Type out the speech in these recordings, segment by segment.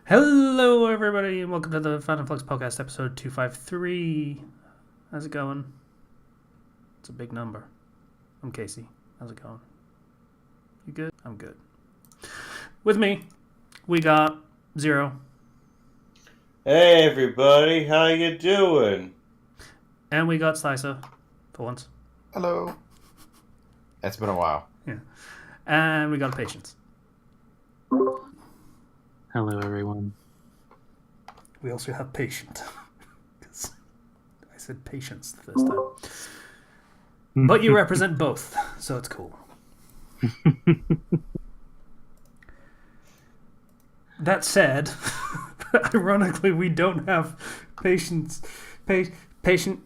Hello, everybody, and welcome to the Fandom Flux podcast, episode 253. How's it going? It's a big number. I'm Casey. How's it going? You good? I'm good. With me, we got Zero, Hey everybody, how you doing? and we got Slicer, for once. Hello. It's been a while. Yeah. And we got Patience. Hello, everyone. We also have Patient. Because I said Patience the first time. But you represent both, so it's cool. That said, ironically, we don't have Patience. Patient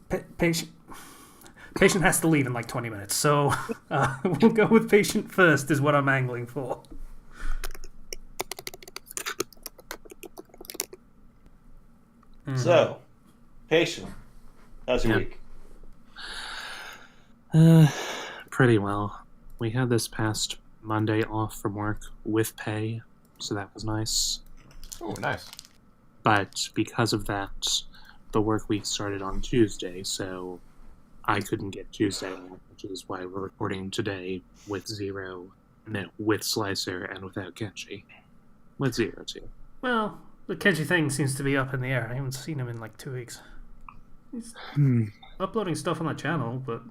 has to leave in like 20 minutes, so we'll go with Patient first, is what I'm angling for. So, Patient, how's your week? Pretty well. We had this past Monday off from work with pay, so that was nice. Oh, nice. But because of that, the work week started on Tuesday, so I couldn't get Tuesday off, which is why we're recording today with with Slicer, and without Kenji. With Zero, too. Well, the Kenji thing seems to be up in the air. I haven't seen him in like 2 weeks. He's uploading stuff on the channel, but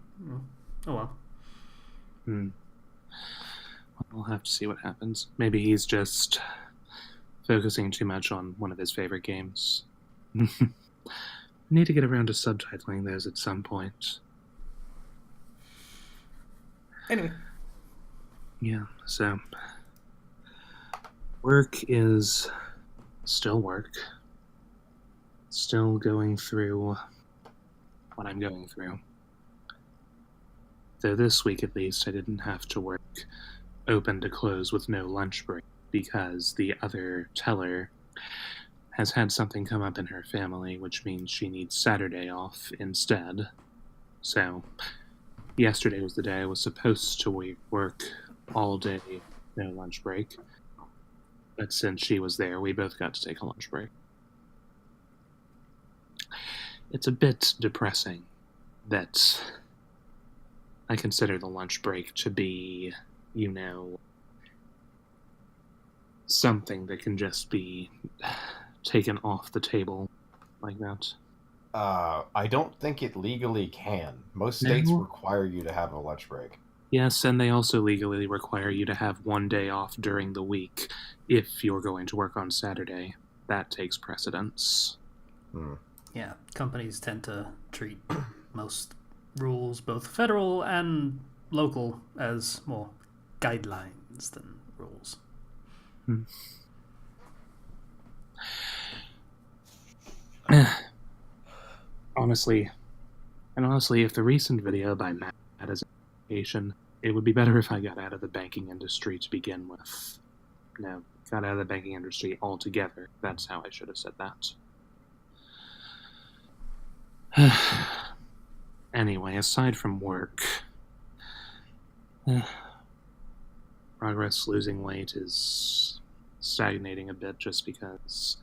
oh well. We'll have to see what happens. Maybe he's just focusing too much on one of his favorite games. Need to get around to subtitling those at some point. Anyway. Yeah, so work is still work. Still going through what I'm going through. Though this week at least I didn't have to work open to close with no lunch break because the other teller has had something come up in her family, which means she needs Saturday off instead. So yesterday was the day I was supposed to work all day, no lunch break. But since she was there, we both got to take a lunch break. It's a bit depressing that I consider the lunch break to be, something that can just be taken off the table like that. I don't think it legally can. Most states No. require you to have a lunch break. Yes, and they also legally require you to have one day off during the week if you're going to work on Saturday. That takes precedence. Yeah, companies tend to treat most rules, both federal and local, as more guidelines than rules. Honestly, if the recent video by Matt as an indication, it would be better if I got out of the banking industry to begin with. No, got out of the banking industry altogether. That's how I should have said that. Anyway, aside from work, progress losing weight is stagnating a bit just because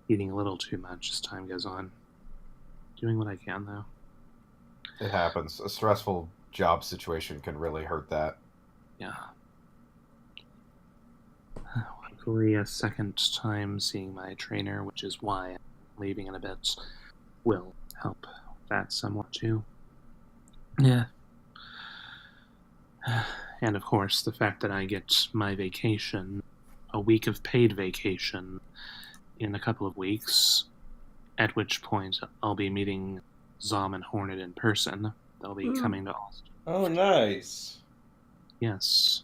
eating a little too much as time goes on. Doing what I can, though. It happens. A stressful job situation can really hurt that. Yeah. Hopefully a second time seeing my trainer, which is why I'm leaving in a bit, will help that somewhat too. Yeah. And of course, the fact that I get my vacation, a week of paid vacation, in a couple of weeks, at which point I'll be meeting Zom and Hornet in person. They'll be coming to Austin. Oh, nice. Yes.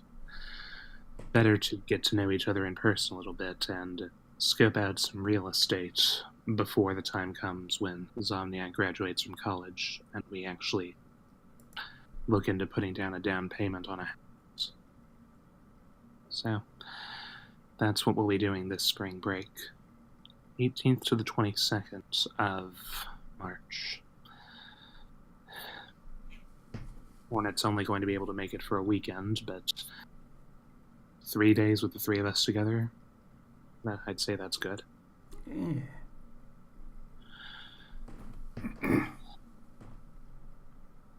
Better to get to know each other in person a little bit and scope out some real estate before the time comes when Zomniac graduates from college and we actually look into putting down a down payment on a house. So, that's what we'll be doing this spring break. 18th to the 22nd of March. Hornet's only going to be able to make it for a weekend, but 3 days with the three of us together. I'd say that's good. Yeah.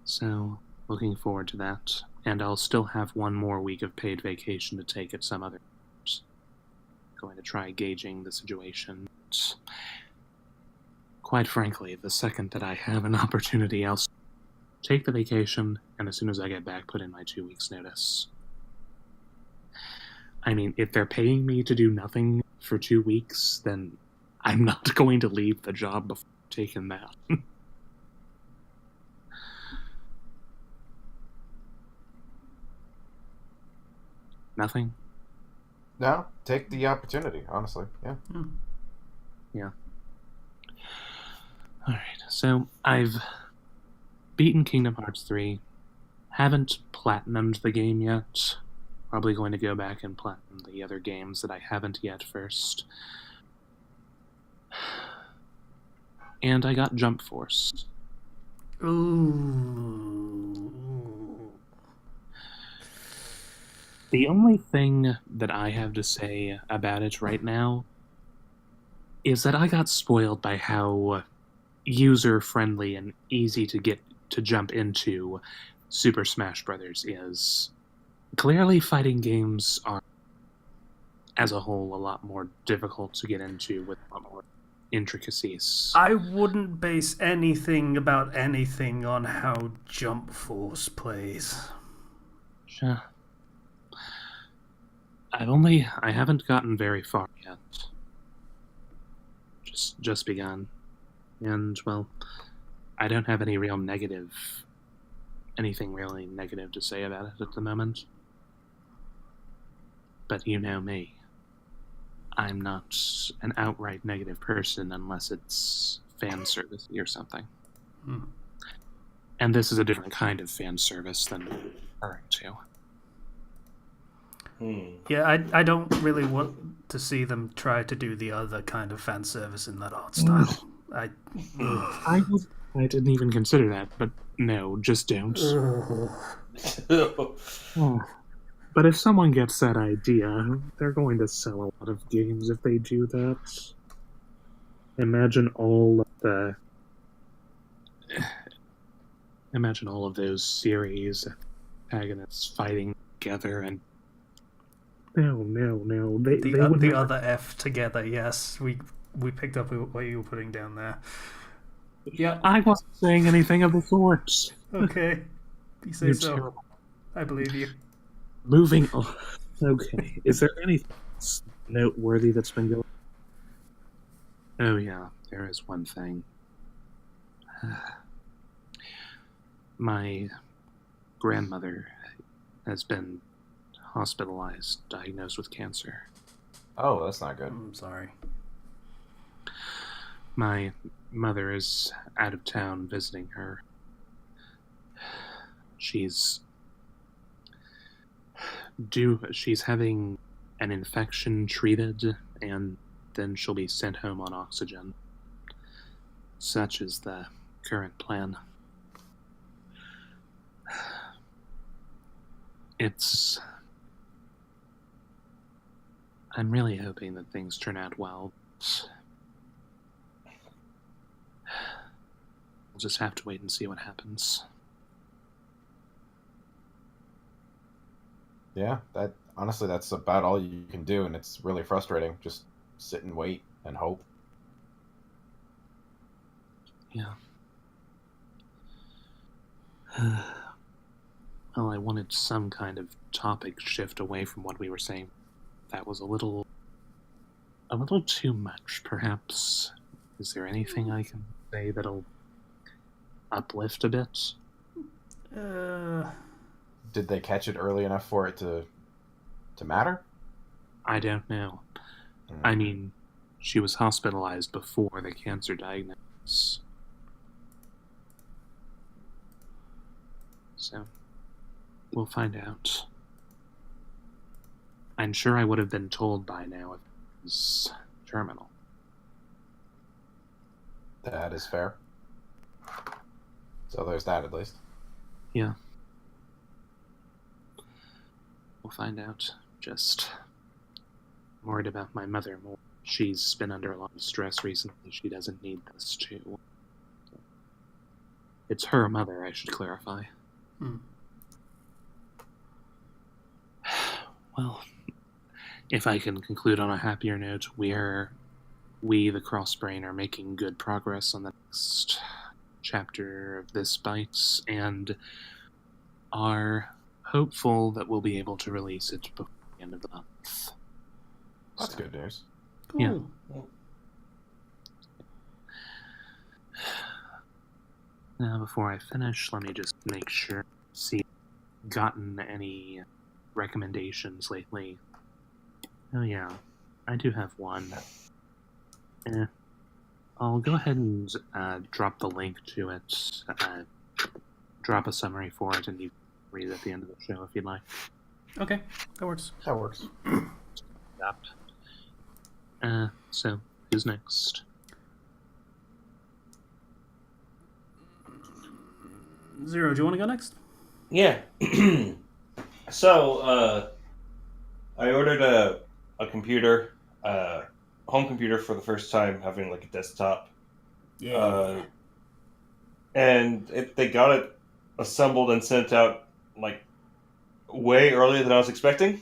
So, looking forward to that. And I'll still have one more week of paid vacation to take at some other times. Going to try gauging the situation. Quite frankly, the second that I have an opportunity, I'll take the vacation, and as soon as I get back, put in my 2 weeks' notice. I mean, if they're paying me to do nothing for 2 weeks, then I'm not going to leave the job before taking that. Nothing? No, take the opportunity, honestly. Yeah. Yeah. Alright, so I've beaten Kingdom Hearts 3. Haven't platinumed the game yet. Probably going to go back and platinum the other games that I haven't yet first. And I got Jump Force. Ooh. The only thing that I have to say about it right now is that I got spoiled by how user-friendly and easy to get to jump into Super Smash Bros. Is. Clearly, fighting games are, as a whole, a lot more difficult to get into with a lot more intricacies. I wouldn't base anything about anything on how Jump Force plays. Sure. I haven't gotten very far yet. Just begun. And, well, I don't have anything really negative to say about it at the moment. But you know me. I'm not an outright negative person unless it's fan service or something. And this is a different kind of fan service than I'm referring to. Yeah, I don't really want to see them try to do the other kind of fan service in that art style. I didn't even consider that, but no, just don't. But if someone gets that idea, they're going to sell a lot of games if they do that. Imagine all of those series antagonists fighting together and no. The other F together, yes. We picked up what you were putting down there. Yeah. I wasn't saying anything of the sort. Okay. You say You're so. terrible. I believe you. Moving on. Okay. Is there anything noteworthy that's been going on? Oh yeah, there is one thing. My grandmother has been hospitalized, diagnosed with cancer. Oh, that's not good. I'm sorry. My mother is out of town visiting her. She's having an infection treated, and then she'll be sent home on oxygen. Such is the current plan. I'm really hoping that things turn out well. We'll just have to wait and see what happens. Yeah, honestly, that's about all you can do, and it's really frustrating. Just sit and wait and hope. Yeah. Well, I wanted some kind of topic shift away from what we were saying. That was a little too much, perhaps. Is there anything I can say that'll uplift a bit? Did they catch it early enough for it to matter? I don't know. I mean, she was hospitalized before the cancer diagnosis. So, we'll find out. I'm sure I would have been told by now if it was terminal. That is fair. So there's that, at least. Yeah. We'll find out. Just worried about my mother more. She's been under a lot of stress recently. She doesn't need this too. It's her mother, I should clarify. Hmm. Well, if I can conclude on a happier note, we, the Crossbrain, are making good progress on the next chapter of this Bites, and are hopeful that we'll be able to release it before the end of the month. That's So, good news. Cool. Yeah. Now, before I finish, let me just make sure, see if I've gotten any recommendations lately. Oh yeah, I do have one. I'll go ahead and drop the link to it, drop a summary for it, and you can read it at the end of the show if you'd like. Okay, that works. That works. So, who's next? Zero, do you want to go next? Yeah. So, I ordered a computer, home computer for the first time, having like a desktop. Yeah. And they got it assembled and sent out like way earlier than I was expecting,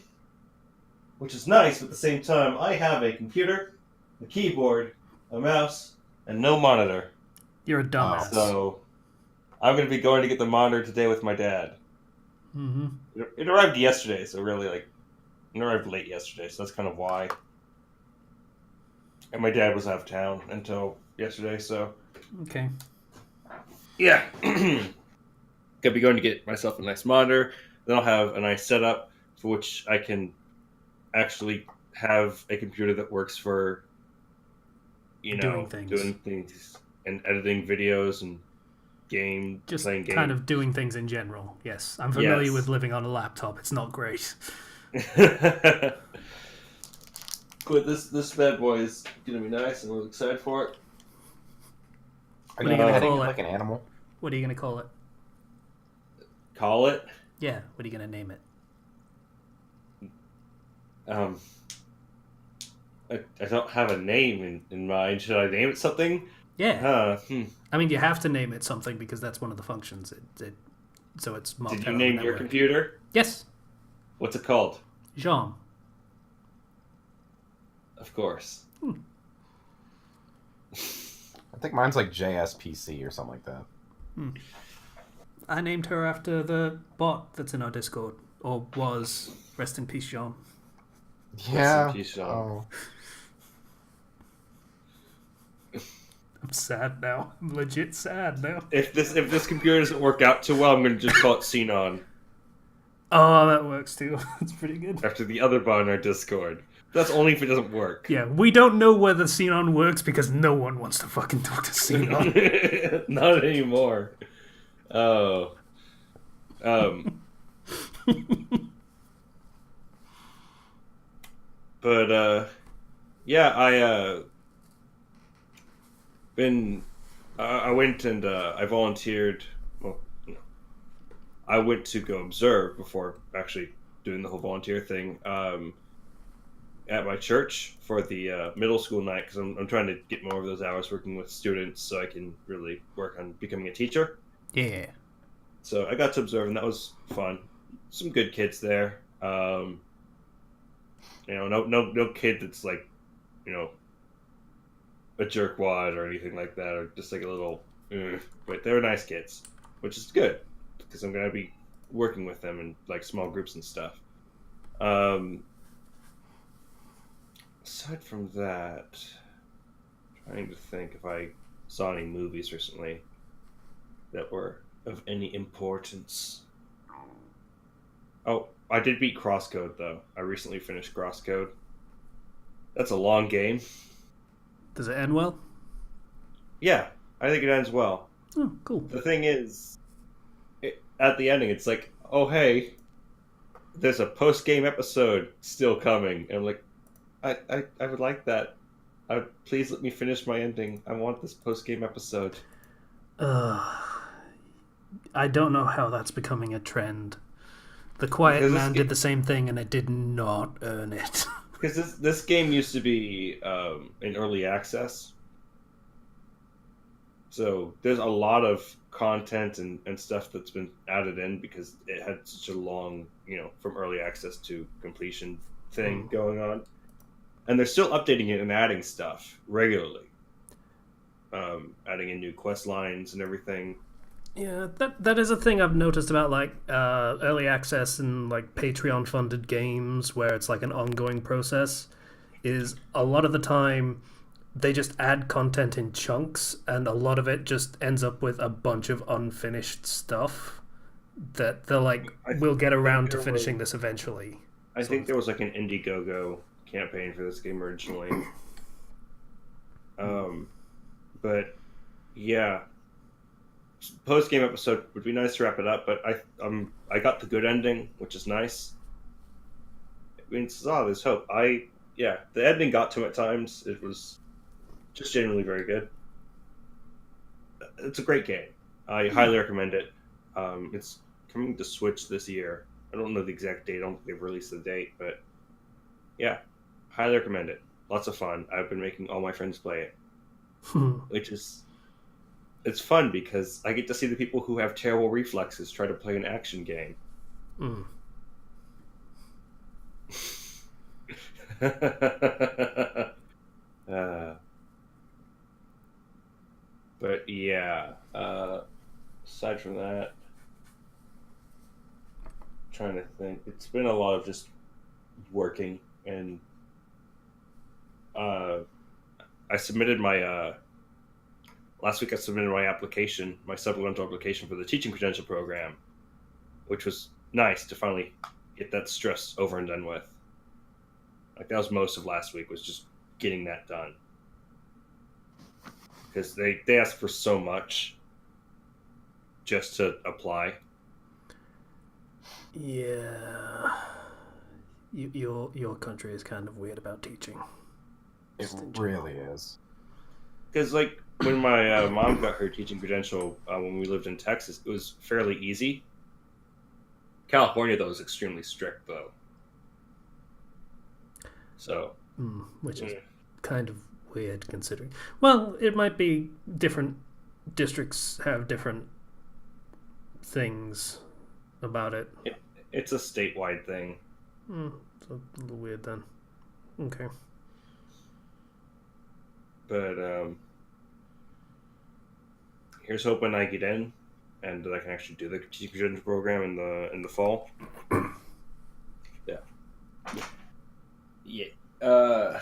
which is nice. But at the same time, I have a computer, a keyboard, a mouse, and no monitor. You're a dumbass. So I'm going to be going to get the monitor today with my dad. Mm-hmm. It arrived yesterday, so really it arrived late yesterday, so that's kind of why. And my dad was out of town until yesterday, so Okay. yeah. Gonna be going to get myself a nice monitor. Then I'll have a nice setup for which I can actually have a computer that works for, Doing things. doing things and editing videos and Just playing games. kind of doing things in general. Yes, I'm familiar Yes. with living on a laptop. It's not great. But this bad boy is gonna be nice, and I'm excited for it. Are What you are you gonna heading call it? like an animal? What are you going to call it? Call it. Yeah, what are you going to name it? I don't have a name in mind. Should I name it something? Yeah. Hmm. I mean, you have to name it something because that's one of the functions. So it's marked Did out you on the name your network. computer? Yes. What's it called? Jean. Of course. I think mine's like JSPC or something like that. I named her after the bot that's in our Discord. Or was. Rest in peace, Jean. Yeah. peace, Sean. Oh. I'm sad now. I'm legit sad now. If this computer doesn't work out too well, I'm going to just call it Xenon Oh, that works too. That's pretty good. after the other bot in our Discord. That's only if it doesn't work. Yeah, we don't know whether Xenon works because no one wants to fucking talk to Xenon. Not anymore. Oh. But yeah, I went and I volunteered. Well, I went to go observe before actually doing the whole volunteer thing at my church for the middle school night because I'm trying to get more of those hours working with students so I can really work on becoming a teacher. Yeah. So I got to observe, and that was fun. Some good kids there. No kid that's like, a jerkwad or anything like that, or just like a little. But they were nice kids, which is good because I'm gonna be working with them in like small groups and stuff. Aside from that, trying to think if I saw any movies recently that were of any importance. Oh, I did beat Crosscode, though. I recently finished Crosscode. That's a long game. Does it end well? Yeah, I think it ends well. Oh, cool. The thing is, at the ending, it's like, oh, hey, there's a post-game episode still coming. And I'm like, I would like that. Please let me finish my ending. I want this post-game episode. I don't know how that's becoming a trend. The Quiet Because Man did the same thing, and it did not earn it. Because this game used to be in early access, so there's a lot of content and stuff that's been added in because it had such a long, from early access to completion thing going on, and they're still updating it and adding stuff regularly, adding in new quest lines and everything. Yeah, that is a thing I've noticed about like early access and like Patreon funded games where it's like an ongoing process. Is a lot of the time they just add content in chunks, and a lot of it just ends up with a bunch of unfinished stuff that they're like, we'll get around to finishing this eventually. I think there was like an Indiegogo campaign for this game originally. But yeah, post game episode would be nice to wrap it up. But I got the good ending, which is nice. It means there's hope. The ending got to him at times. It was just genuinely very good. It's a great game. I highly recommend it. It's coming to Switch this year. I don't know the exact date. I don't think they've released the date, but yeah, highly recommend it. Lots of fun. I've been making all my friends play it, which is it's fun because I get to see the people who have terrible reflexes try to play an action game. But yeah, aside from that, trying to think, it's been a lot of just working, and I submitted my last week. I submitted my application, my supplemental application for the teaching credential program, which was nice to finally get that stress over and done with. Like that was most of last week, was just getting that done. Because they ask for so much just to apply. Yeah. Your country is kind of weird about teaching. It really is. Because like when my mom got her teaching credential when we lived in Texas, it was fairly easy. California, though, is extremely strict, though. So, which is kind of weird considering. Well, it might be different districts have different things about it. It's a statewide thing. It's a little weird then. Okay. But here's hoping I get in and that I can actually do the teaching credential program in the fall. Yeah. Yeah.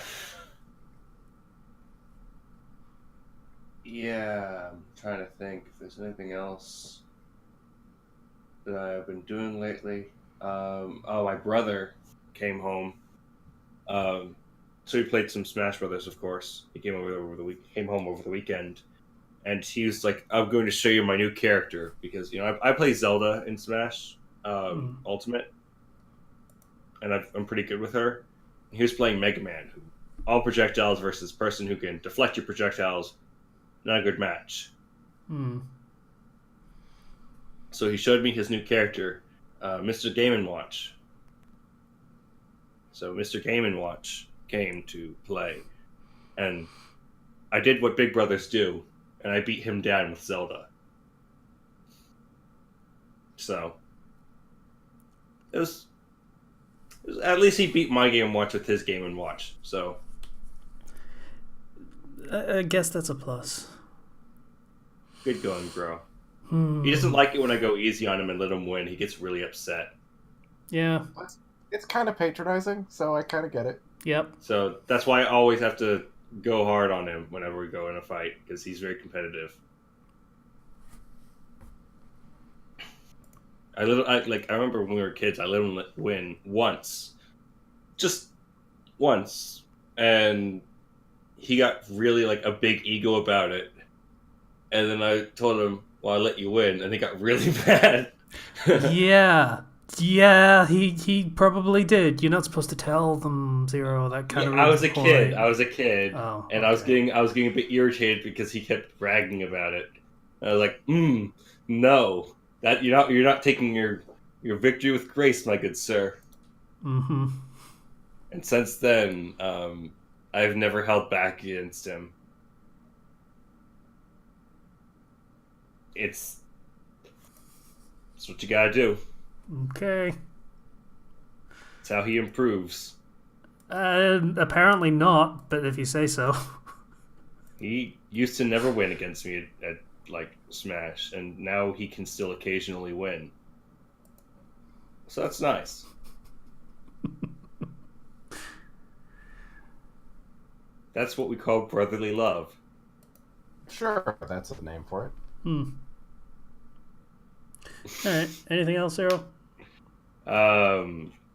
Yeah, I'm trying to think if there's anything else that I've been doing lately. My brother came home. So we played some Smash Brothers, of course. He came came home over the weekend, and he was like, "I'm going to show you my new character," because I play Zelda in Smash Ultimate, and I'm pretty good with her. He was playing Mega Man, who all projectiles versus person who can deflect your projectiles. Not a good match. So he showed me his new character, Mr. Game & Watch. So Mr. Game & Watch came to play, and I did what big brothers do, and I beat him down with Zelda. So it was at least he beat my Game & Watch with his Game & Watch. So I guess that's a plus. good going, bro. He doesn't like it when I go easy on him and let him win. He gets really upset. Yeah. It's kind of patronizing, so I kind of get it. Yep. So that's why I always have to go hard on him whenever we go in a fight, because he's very competitive. I remember when we were kids, I let him win once. Just once. And he got really a big ego about it. And then I told him, well, I let you win, and he got really mad. Yeah, he probably did. You're not supposed to tell them Zero that kind of. I was a kid. I was okay. I was getting a bit irritated because he kept bragging about it. I was like, no, that you're not taking your Your victory with grace, my good sir. Mm-hmm. And since then, I've never held back against him. It's what you gotta do. Okay. It's how he improves. Apparently not, but if you say so. He used to never win against me at like Smash, and now he can still occasionally win. So that's nice. That's what we call brotherly love. Sure, that's the name for it. Alright, anything else, Cyril?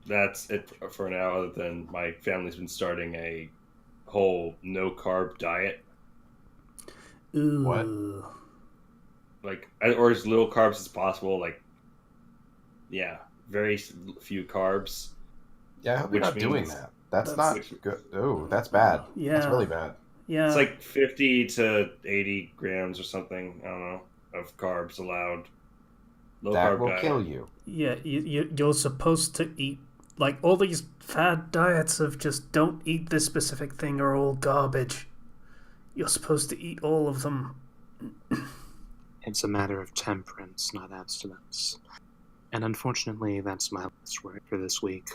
That's it for now, other than my family's been starting a whole no carb diet. Ooh. What? Like, or as little carbs as possible. Like, yeah, very few carbs. Yeah, I hope you're not doing that. That's not good. Ooh, that's bad. Yeah. That's really bad. Yeah. It's like 50 to 80 grams or something, I don't know, of carbs allowed. Low That carb will diet. kill you. Yeah, you're supposed to eat, like, all these fad diets of just don't eat this specific thing are all garbage. You're supposed to eat all of them. It's a matter of temperance, not abstinence. And unfortunately, that's my last word for this week.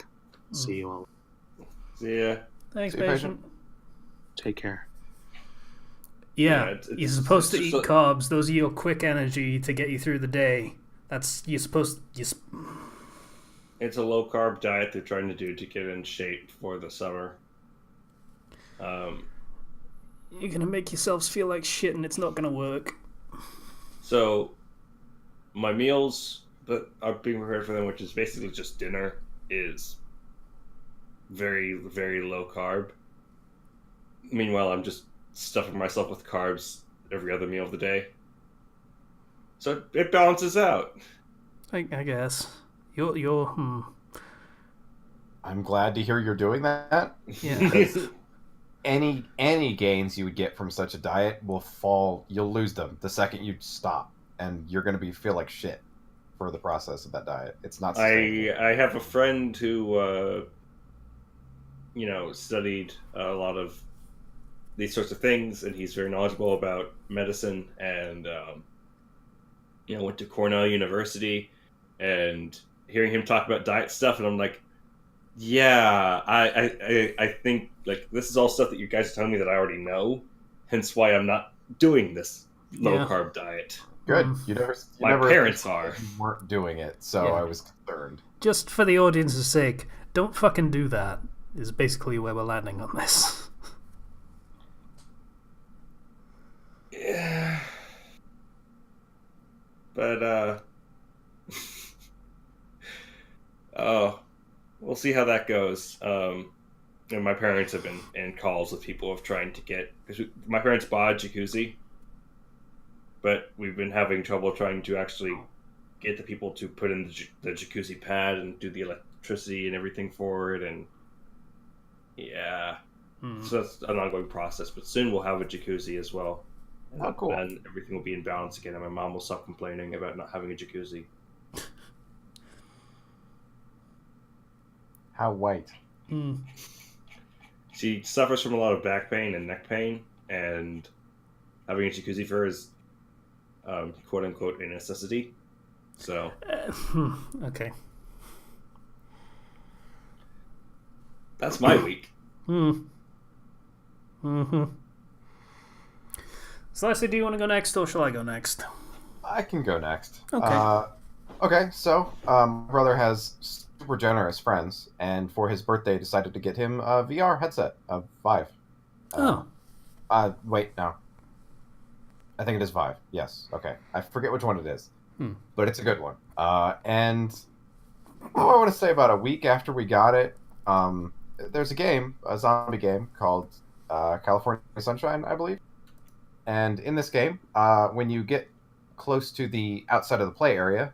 See you all. Yeah. Thanks, See you, patient. Take care. Yeah, you're supposed to it's eat just carbs. Those are your quick energy to get you through the day. That's you're supposed. It's a low carb diet they're trying to do to get in shape for the summer. You're gonna make yourselves feel like shit, and it's not gonna work. So, my meals that are being prepared for them, which is basically just dinner, is very, very low carb. Meanwhile, I'm just stuffing myself with carbs every other meal of the day. So it balances out. I guess I'm glad to hear you're doing that. Yeah. Any gains you would get from such a diet will fall. You'll lose them the second you stop, and you're going to feel like shit for the process of that diet. It's not sustainable. I have a friend who studied a lot of these sorts of things, and he's very knowledgeable about medicine, and went to Cornell University, and hearing him talk about diet stuff, and I'm like, yeah, I think like this is all stuff that you guys are telling me that I already know, hence why I'm not doing this low carb diet. Good. You My never parents are. weren't doing it, so Yeah. I was concerned. Just for the audience's sake, don't fucking do that. Is basically where we're landing on this. Yeah. But oh, we'll see how that goes. And my parents have been in calls with people of trying to get, because my parents bought a jacuzzi, but we've been having trouble trying to actually get the people to put in the jacuzzi pad and do the electricity and everything for it, and yeah. So that's an ongoing process, but soon we'll have a jacuzzi as well. Oh, cool. And everything will be in balance again, and my mom will stop complaining about not having a jacuzzi. How white? She suffers from a lot of back pain and neck pain, and having a jacuzzi for her is, quote unquote, a necessity. So, Okay. that's my week. So, Leslie, do you want to go next, or shall I go next? I can go next. Okay. Okay, so my brother has super generous friends, and for his birthday decided to get him a VR headset, a Vive. Wait, no. I think it is Vive. Yes. Okay. I forget which one it is, but it's a good one. And I want to say about a week after we got it, there's a zombie game called California Sunshine, I believe. And in this game, when you get close to the outside of the play area,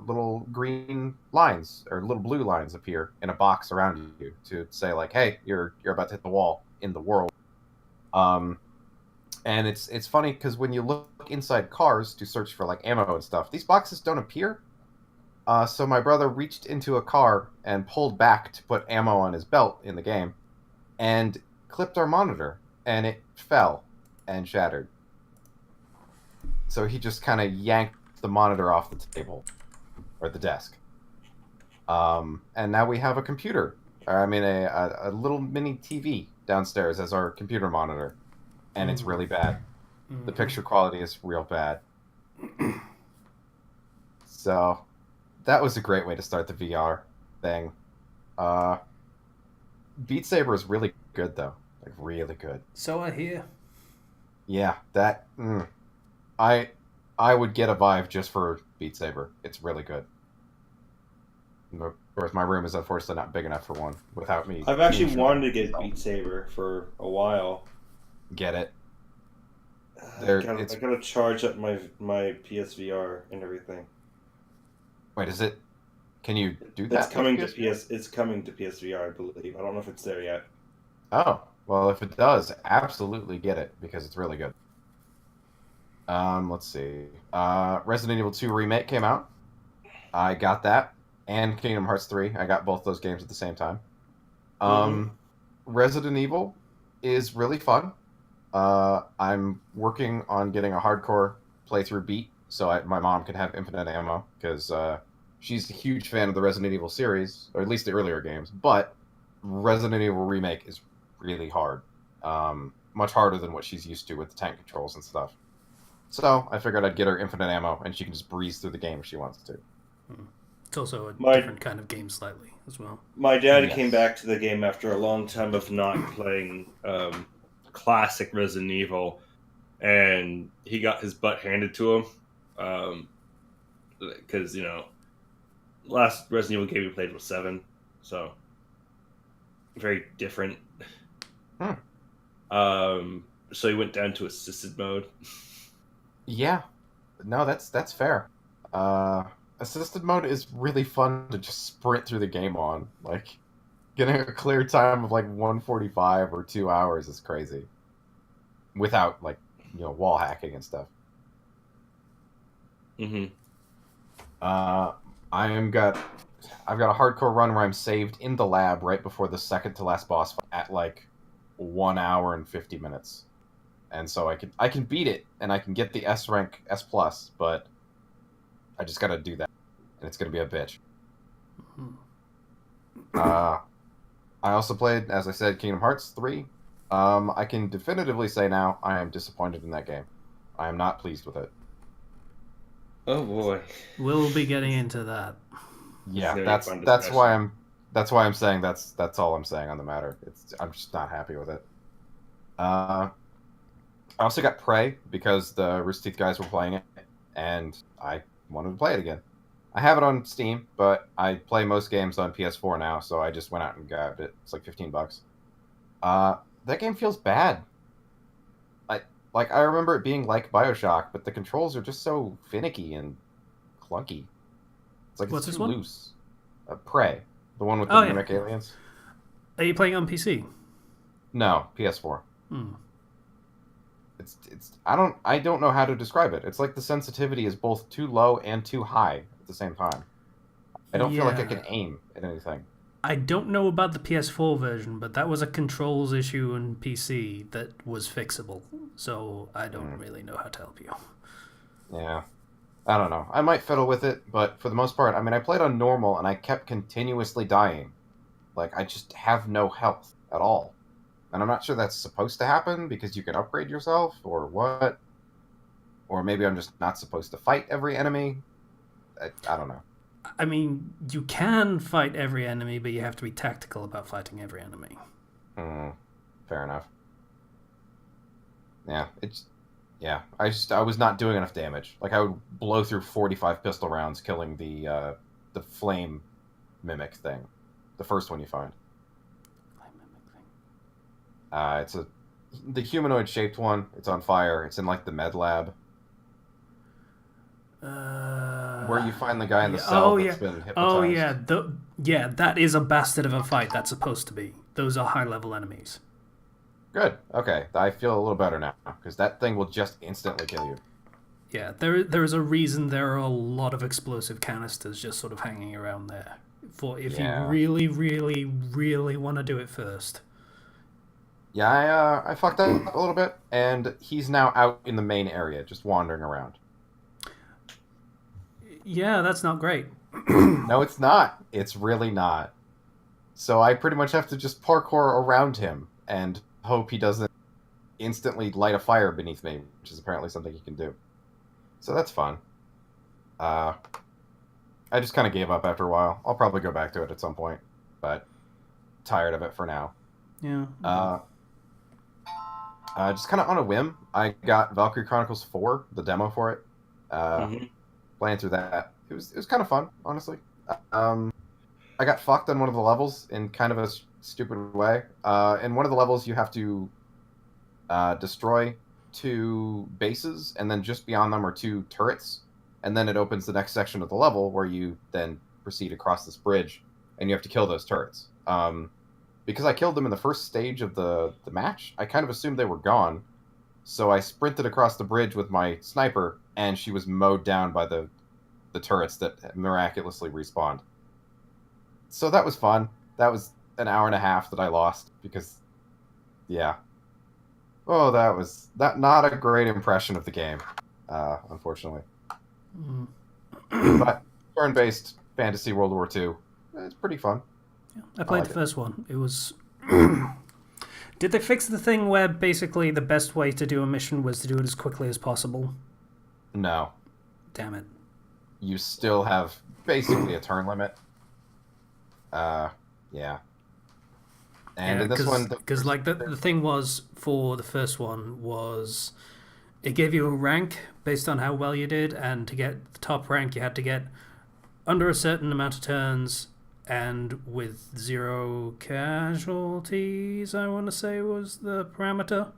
little green lines or little blue lines appear in a box around you to say like, "Hey, you're about to hit the wall in the world." And it's funny because when you look inside cars to search for like ammo and stuff, these boxes don't appear. So my brother reached into a car and pulled back to put ammo on his belt in the game, and clipped our monitor, and it fell and shattered. So he just kind of yanked the monitor off the table or the desk. And now we have a computer. I mean, a little mini TV downstairs as our computer monitor, and it's really bad. The picture quality is real bad. So that was a great way to start the VR thing. Beat Saber is really good though, like really good. So I hear. Yeah, that I would get a Vive just for Beat Saber. It's really good. Of course, my room is unfortunately not big enough for one without me. I've actually wanted to get Beat Saber for a while. Get it. I gotta charge up my PSVR and everything. Wait, is it? Can you do that? It's coming to PSVR, I believe. I don't know if it's there yet. Oh, well, if it does, absolutely get it because it's really good. Let's see. Resident Evil 2 Remake came out. I got that, and Kingdom Hearts 3. I got both those games at the same time. Resident Evil is really fun. I'm working on getting a hardcore playthrough beat so my mom can have infinite ammo because she's a huge fan of the Resident Evil series, or at least the earlier games. But Resident Evil Remake is really hard, much harder than what she's used to with the tank controls and stuff. So I figured I'd get her infinite ammo, and she can just breeze through the game if she wants to. It's also a different kind of game slightly as well. My dad came back to the game after a long time of not playing classic Resident Evil, and he got his butt handed to him because last Resident Evil game we played was 7, so very different. So he went down to assisted mode. Yeah, no, that's fair. Assisted mode is really fun to just sprint through the game on. Like, getting a clear time of like 1:45 or 2 hours is crazy. Without wall hacking and stuff. I've got a hardcore run where I'm saved in the lab right before the second to last boss fight at like 1 hour and 50 minutes. And so I can beat it and I can get the S rank S+, but I just gotta do that. And it's gonna be a bitch. I also played, as I said, Kingdom Hearts 3. I can definitively say now I am disappointed in that game. I am not pleased with it. Oh boy. We'll be getting into that. Yeah, that's why I'm saying that's all I'm saying on the matter. I'm just not happy with it. I also got Prey because the Rooster Teeth guys were playing it, and I wanted to play it again. I have it on Steam, but I play most games on PS4 now, so I just went out and grabbed it. It's like $15. That game feels bad. I remember it being like BioShock, but the controls are just so finicky and clunky. It's like What's it's this too one? loose. Prey, the one with the mimic aliens. Are you playing on PC? No, PS4. I don't know how to describe it. It's like the sensitivity is both too low and too high at the same time. I don't feel like I can aim at anything. I don't know about the PS4 version, but that was a controls issue in PC that was fixable. So I don't really know how to help you. Yeah. I don't know. I might fiddle with it, but for the most part, I mean, I played on normal and I kept continuously dying. Like, I just have no health at all. And I'm not sure that's supposed to happen because you can upgrade yourself or what. Or maybe I'm just not supposed to fight every enemy. I don't know. I mean, you can fight every enemy, but you have to be tactical about fighting every enemy. Fair enough. Yeah, I was not doing enough damage. Like, I would blow through 45 pistol rounds killing the flame mimic thing. The first one you find. It's the humanoid shaped one. It's on fire. It's in like the med lab. Where you find the guy in the cell that's been hypnotized. Oh yeah, that is a bastard of a fight. That's supposed to be. Those are high level enemies. Good. Okay, I feel a little better now because that thing will just instantly kill you. Yeah, there is a reason there are a lot of explosive canisters just sort of hanging around there. For if you Yeah. really, really, really want to do it first. Yeah, I fucked up a little bit, and he's now out in the main area, just wandering around. Yeah, that's not great. No, it's not. It's really not. So I pretty much have to just parkour around him and hope he doesn't instantly light a fire beneath me, which is apparently something he can do. So that's fun. I just kind of gave up after a while. I'll probably go back to it at some point, but tired of it for now. Yeah. Just kind of on a whim, I got Valkyrie Chronicles 4, the demo for it. Playing through that. It was kind of fun, honestly. I got fucked on one of the levels in kind of a stupid way. In one of the levels, you have to destroy 2 bases, and then just beyond them are 2 turrets. And then it opens the next section of the level where you then proceed across this bridge, and you have to kill those turrets. Because I killed them in the first stage of the match, I kind of assumed they were gone. So I sprinted across the bridge with my sniper, and she was mowed down by the turrets that miraculously respawned. So that was fun. That was an hour and a half that I lost because, yeah. Oh, that was not a great impression of the game, unfortunately. But turn-based fantasy World War II, it's pretty fun. Yeah, I played the first one. It was... Did they fix the thing where basically the best way to do a mission was to do it as quickly as possible? No. Damn it. You still have basically a turn limit. Yeah. And in this one... Because like the thing was, for the first one, was it gave you a rank based on how well you did, and to get the top rank you had to get under a certain amount of turns and with 0 casualties, I want to say was the parameter.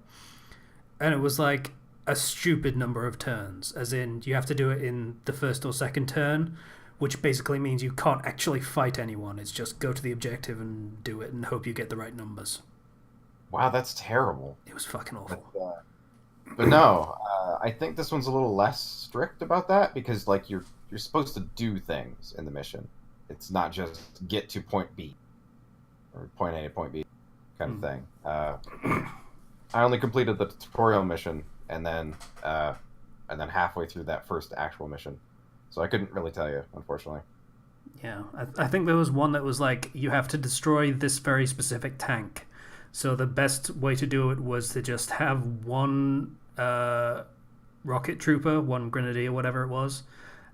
And it was like a stupid number of turns, as in you have to do it in the first or second turn, which basically means you can't actually fight anyone. It's just go to the objective and do it and hope you get the right numbers. Wow, that's terrible. It was fucking awful. But no, I think this one's a little less strict about that, because like you're supposed to do things in the mission. It's not just get to point B or point A to point B kind of thing. I only completed the tutorial mission and then halfway through that first actual mission, so I couldn't really tell you, unfortunately. Yeah, I think there was one that was like you have to destroy this very specific tank. So the best way to do it was to just have one rocket trooper, one grenadier, whatever it was,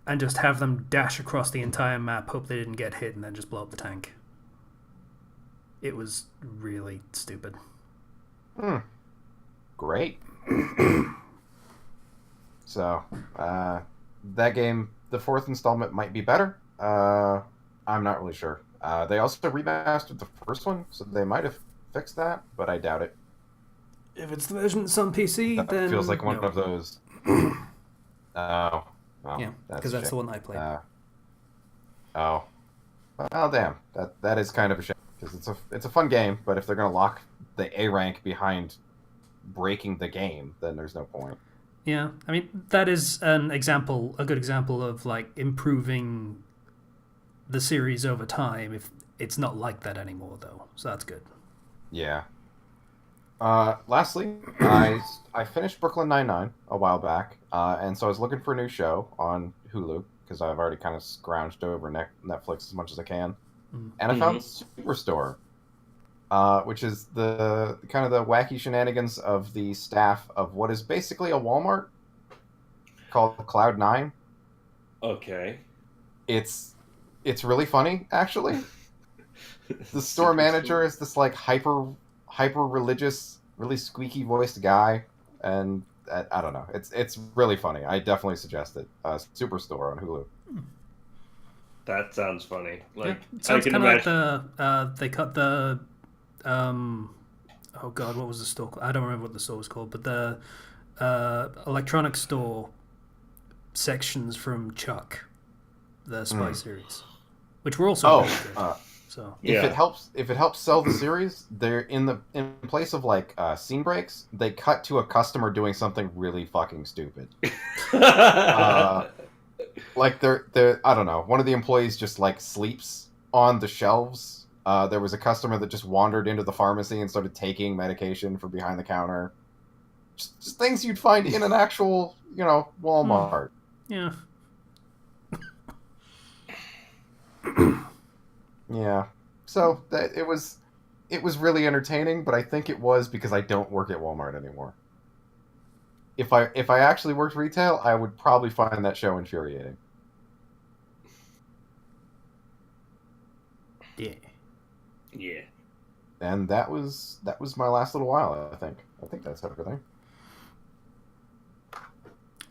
and just have them dash across the entire map, hope they didn't get hit, and then just blow up the tank. It was really stupid. Great. So, that game, the 4th installment might be better. I'm not really sure. They also remastered the first one, so they might have fixed that, but I doubt it. If it's the version that's on PC, then... It feels like one of those... Oh. Well, yeah, because that's the one I played. Oh. Well, damn. That is kind of a shame, because it's a fun game, but if they're going to lock the A rank behind breaking the game, then there's no point. Yeah, I mean, that is a good example of like improving the series over time. If it's not like that anymore, though, so that's good. Yeah. Lastly, I finished Brooklyn Nine-Nine a while back, and so I was looking for a new show on Hulu, because I've already kind of scrounged over Netflix as much as I can, and I found Superstore, which is the kind of the wacky shenanigans of the staff of what is basically a Walmart called Cloud9. Okay. It's really funny, actually. The store manager is this like hyper religious, really squeaky voiced guy, and I don't know. It's really funny. I definitely suggest it. Superstore on Hulu. That sounds funny. Like it sounds kind of like the they cut the oh god, what was the store called? I don't remember what the store was called, but the electronic store sections from Chuck, the Spy series, which were also really good. So if it helps sell the series, they're in place of like scene breaks, they cut to a customer doing something really fucking stupid. Like they're I don't know, one of the employees just like sleeps on the shelves. There was a customer that just wandered into the pharmacy and started taking medication from behind the counter. Just things you'd find in an actual, Walmart. yeah. Yeah. So it was really entertaining, but I think it was because I don't work at Walmart anymore. If I actually worked retail, I would probably find that show infuriating. Yeah. Yeah. And that was my last little while, I think. I think that's everything.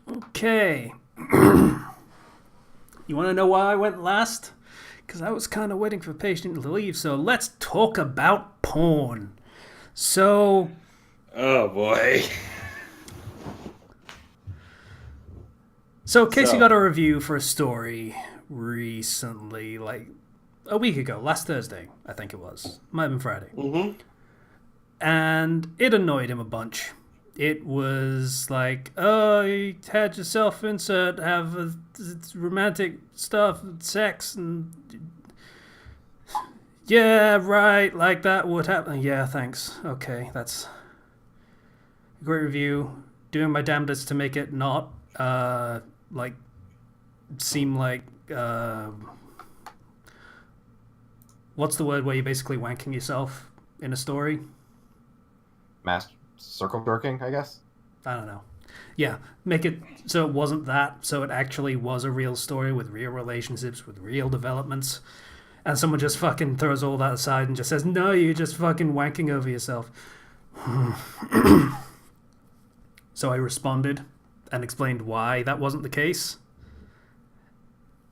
Okay. You want to know why I went last? Because I was kind of waiting for Patient to leave, so let's talk about porn. So... Oh, boy. So Casey got a review for a story recently, like a week ago, last Thursday, I think it was. Might have been Friday. Mm-hmm. And it annoyed him a bunch. It was like, oh, you had your self-insert have romantic stuff, sex, and... Yeah, right, like that would happen. Yeah, thanks. Okay, that's a great review. Doing my damnedest to make it not, seem like, what's the word where you're basically wanking yourself in a story? Circle jerking, I guess? I don't know. Yeah, make it so it wasn't that, so it actually was a real story with real relationships, with real developments. And someone just fucking throws all that aside and just says, no, you're just fucking wanking over yourself. So I responded and explained why that wasn't the case.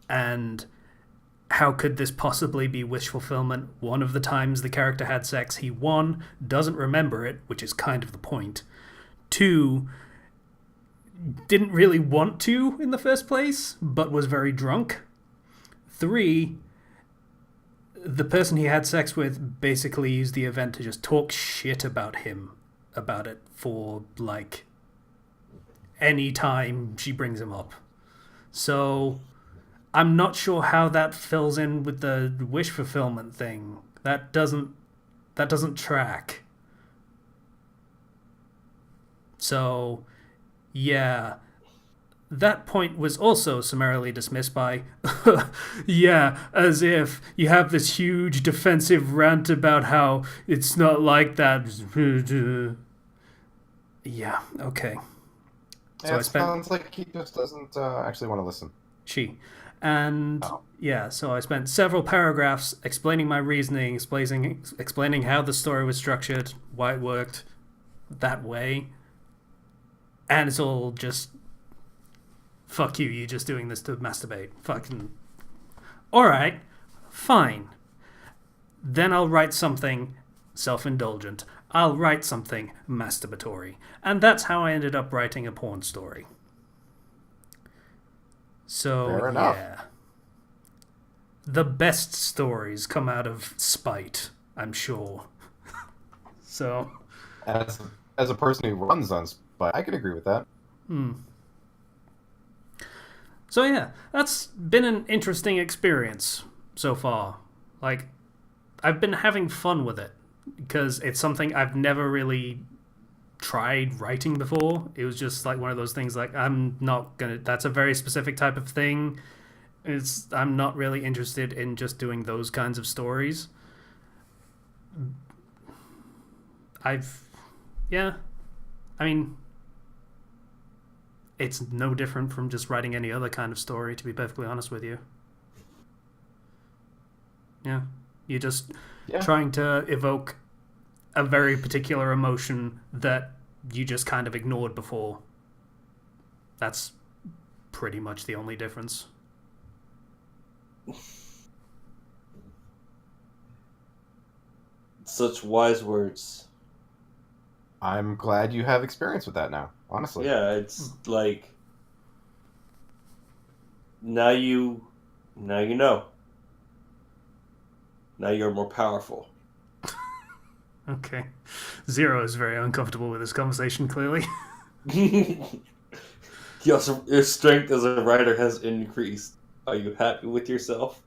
And how could this possibly be wish fulfillment? One of the times the character had sex, he, one, doesn't remember it, which is kind of the point. Two, didn't really want to in the first place, but was very drunk. Three, the person he had sex with basically used the event to just talk shit about him, about it, for, like, any time she brings him up. So I'm not sure how that fills in with the wish fulfillment thing. That doesn't track. So, yeah. That point was also summarily dismissed by, yeah, as if you have this huge defensive rant about how it's not like that. Yeah, okay. So it sounds like he just doesn't actually want to listen. So I spent several paragraphs explaining my reasoning, explaining how the story was structured, why it worked that way, and it's all just, fuck you, you're just doing this to masturbate. Fucking... Alright, fine. Then I'll write something self-indulgent. I'll write something masturbatory. And that's how I ended up writing a porn story. So, fair enough. Yeah. The best stories come out of spite, I'm sure. So... As a person who runs on spite, I could agree with that. So yeah, that's been an interesting experience so far. Like, I've been having fun with it, because it's something I've never really tried writing before. It was just like one of those things like, that's a very specific type of thing. I'm not really interested in just doing those kinds of stories. It's no different from just writing any other kind of story, to be perfectly honest with you. Yeah. You're just trying to evoke a very particular emotion that you just kind of ignored before. That's pretty much the only difference. Such wise words. I'm glad you have experience with that now, honestly. Yeah, it's like, now you know. Now you're more powerful. Okay. Zero is very uncomfortable with this conversation, clearly. Your strength as a writer has increased. Are you happy with yourself?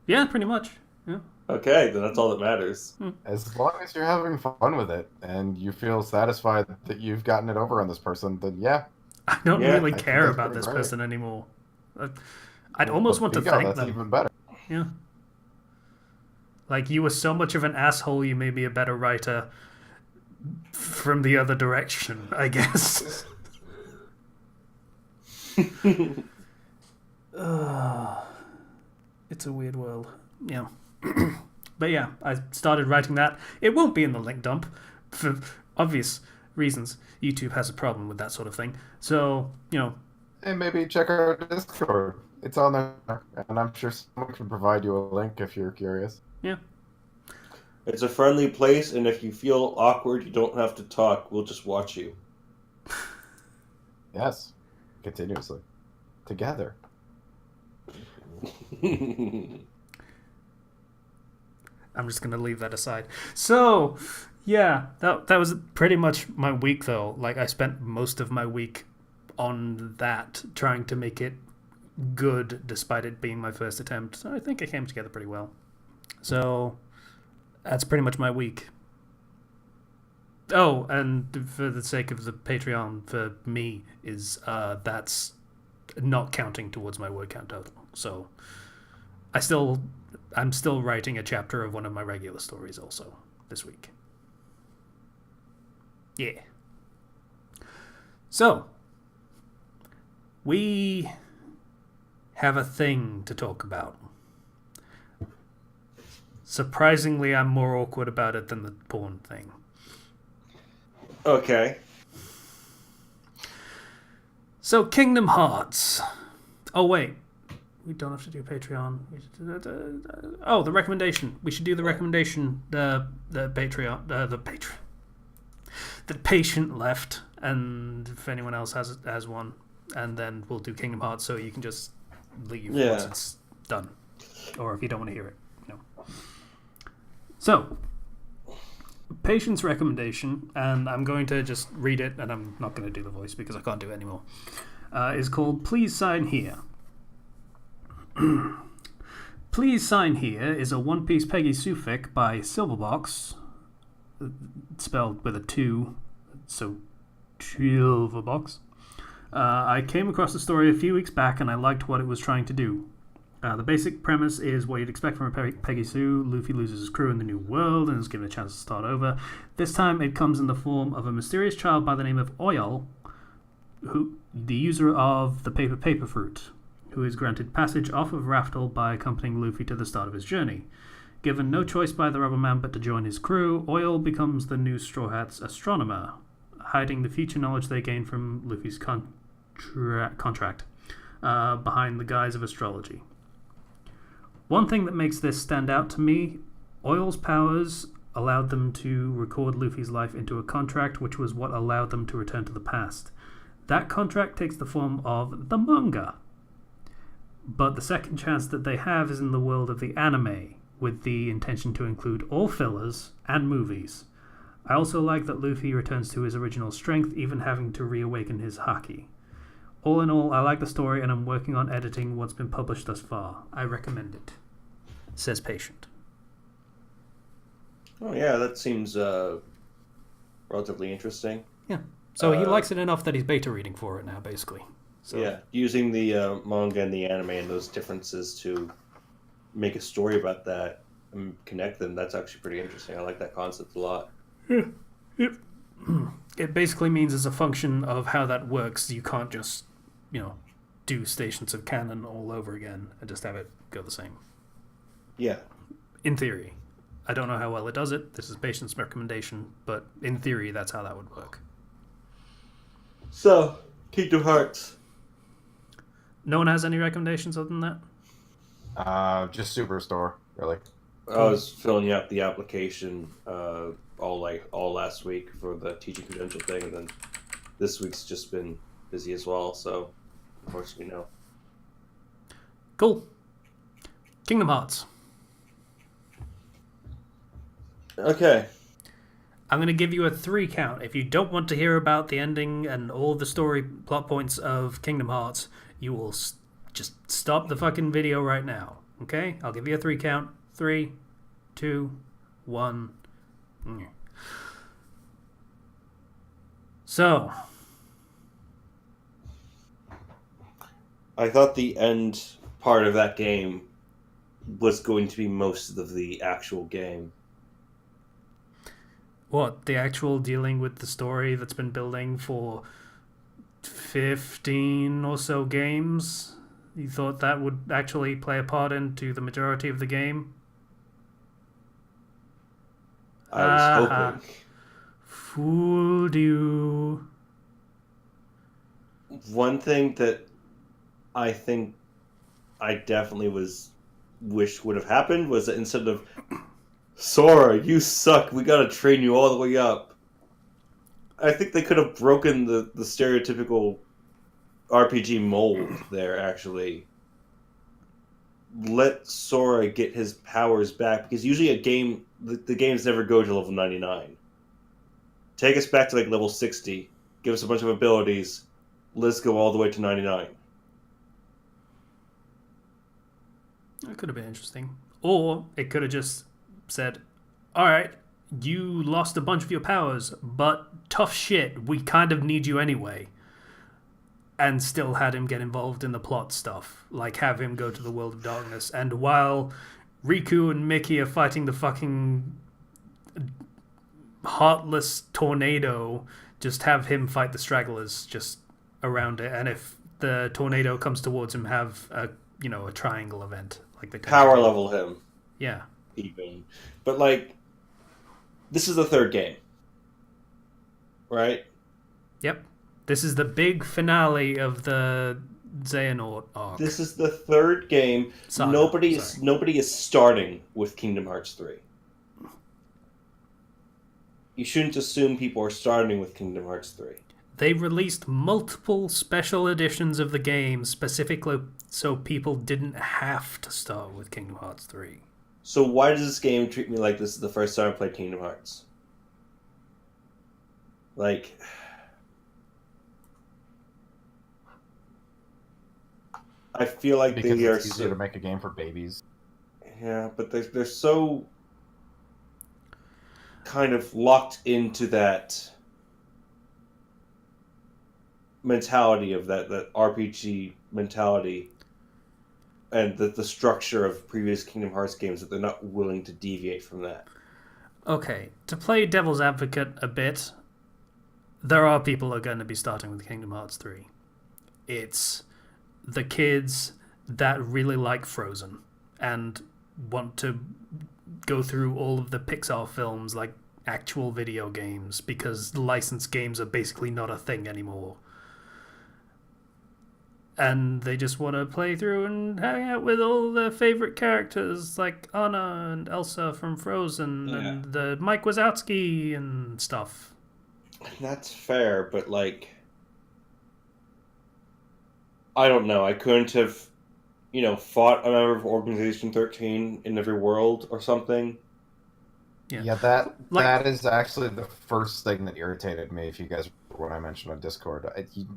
Yeah, pretty much. Yeah. Okay, then that's all that matters. As long as you're having fun with it and you feel satisfied that you've gotten it over on this person, then yeah. I don't Yeah, really I think care that's about pretty this great. person anymore. I'd almost want to Bingo, thank that's them. even better. Yeah. Like, you were so much of an asshole, you made me a better writer from the other direction, I guess. It's a weird world. Yeah. But yeah, I started writing that. It won't be in the link dump for obvious reasons. YouTube has a problem with that sort of thing. So, And maybe check our Discord. It's on there, and I'm sure someone can provide you a link if you're curious. yeah. It's a friendly place, and if you feel awkward, you don't have to talk. We'll just watch you. Yes. Continuously. Together. I'm just gonna leave that aside. So, yeah, that was pretty much my week, though. Like, I spent most of my week on that, trying to make it good, despite it being my first attempt. So I think it came together pretty well. So, that's pretty much my week. Oh, and for the sake of the Patreon, for me, is that's not counting towards my word count total. So, I'm still writing a chapter of one of my regular stories also this week. Yeah. So, we have a thing to talk about. Surprisingly, I'm more awkward about it than the porn thing. Okay. So, Kingdom Hearts. Oh, wait. We don't have to do Patreon. Oh, the recommendation. We should do the recommendation. The Patreon. The Patreon. The patient left, and if anyone else has one, and then we'll do Kingdom Hearts, so you can just leave once it's done, or if you don't want to hear it. So, patient's recommendation, and I'm going to just read it, and I'm not going to do the voice because I can't do it anymore. Is called "Please Sign Here." Please Sign Here is a One Piece Peggy Sue fic by Silverbox, spelled with a 2, so Silverbox. I came across the story a few weeks back and I liked what it was trying to do. The basic premise is what you'd expect from a Peggy Sue. Luffy loses his crew in the new world and is given a chance to start over. This time it comes in the form of a mysterious child by the name of Oil, who the user of the paper fruit, who is granted passage off of Raftel by accompanying Luffy to the start of his journey. Given no choice by the Rubber Man but to join his crew, Oil becomes the new Straw Hat's astronomer, hiding the future knowledge they gain from Luffy's contract behind the guise of astrology. One thing that makes this stand out to me, Oil's powers allowed them to record Luffy's life into a contract, which was what allowed them to return to the past. That contract takes the form of the manga. But the second chance that they have is in the world of the anime, with the intention to include all fillers and movies. I also like that Luffy returns to his original strength, even having to reawaken his haki. All in all, I like the story and I'm working on editing what's been published thus far. I recommend it. Says Patient. Oh yeah, that seems relatively interesting. Yeah. So he likes it enough that he's beta reading for it now, basically. So. Yeah, using the manga and the anime and those differences to make a story about that and connect them, that's actually pretty interesting. I like that concept a lot. Yeah. It basically means as a function of how that works, you can't just, do Stations of Canon all over again and just have it go the same. Yeah. In theory. I don't know how well it does it. This is Patient's recommendation, but in theory, that's how that would work. So, Kingdom Hearts. No one has any recommendations other than that? Just Superstore, really. I was filling out the application all last week for the teaching credential thing, and then this week's just been busy as well, so unfortunately no. Cool. Kingdom Hearts. Okay. I'm going to give you a 3 count. If you don't want to hear about the ending and all the story plot points of Kingdom Hearts, you will just stop the fucking video right now. Okay? I'll give you a 3 count. 3, 2, 1. So, I thought the end part of that game was going to be most of the actual game. what? The actual dealing with the story that's been building for 15 or so games? You thought that would actually play a part into the majority of the game? I was hoping. Fooled you. One thing that I think I definitely wished would have happened was that instead of Sora, you suck, we gotta train you all the way up. I think they could have broken the stereotypical RPG mold there, actually. Let Sora get his powers back, because usually the games never go to level 99. Take us back to like level 60, give us a bunch of abilities, let's go all the way to 99. That could have been interesting. Or it could have just said, alright, you lost a bunch of your powers, but tough shit, we kind of need you anyway. And still had him get involved in the plot stuff. Like have him go to the world of darkness. And while Riku and Mickey are fighting the fucking heartless tornado, just have him fight the stragglers just around it. And if the tornado comes towards him, have a triangle event. Like the Power level him. Yeah. Even. But like, this is the third game. Right? Yep. This is the big finale of the Xehanort arc. This is the third game. Saga, nobody is starting with Kingdom Hearts 3. You shouldn't assume people are starting with Kingdom Hearts 3. They released multiple special editions of the game specifically so people didn't have to start with Kingdom Hearts 3. So why does this game treat me like this is the first time I played Kingdom Hearts? Like, I feel like Because they are it's easier to make a game for babies. Yeah, but they're so kind of locked into that mentality of that RPG mentality and the structure of previous Kingdom Hearts games that they're not willing to deviate from that. Okay, to play devil's advocate a bit, there are people who are going to be starting with Kingdom Hearts 3. It's the kids that really like Frozen and want to go through all of the Pixar films like actual video games because licensed games are basically not a thing anymore. And they just want to play through and hang out with all their favorite characters like Anna and Elsa from Frozen and the Mike Wazowski and stuff. That's fair, but like, I don't know. I couldn't have, fought a member of Organization 13 in every world or something. Yeah, that is actually the first thing that irritated me. If you guys, when I mentioned on Discord,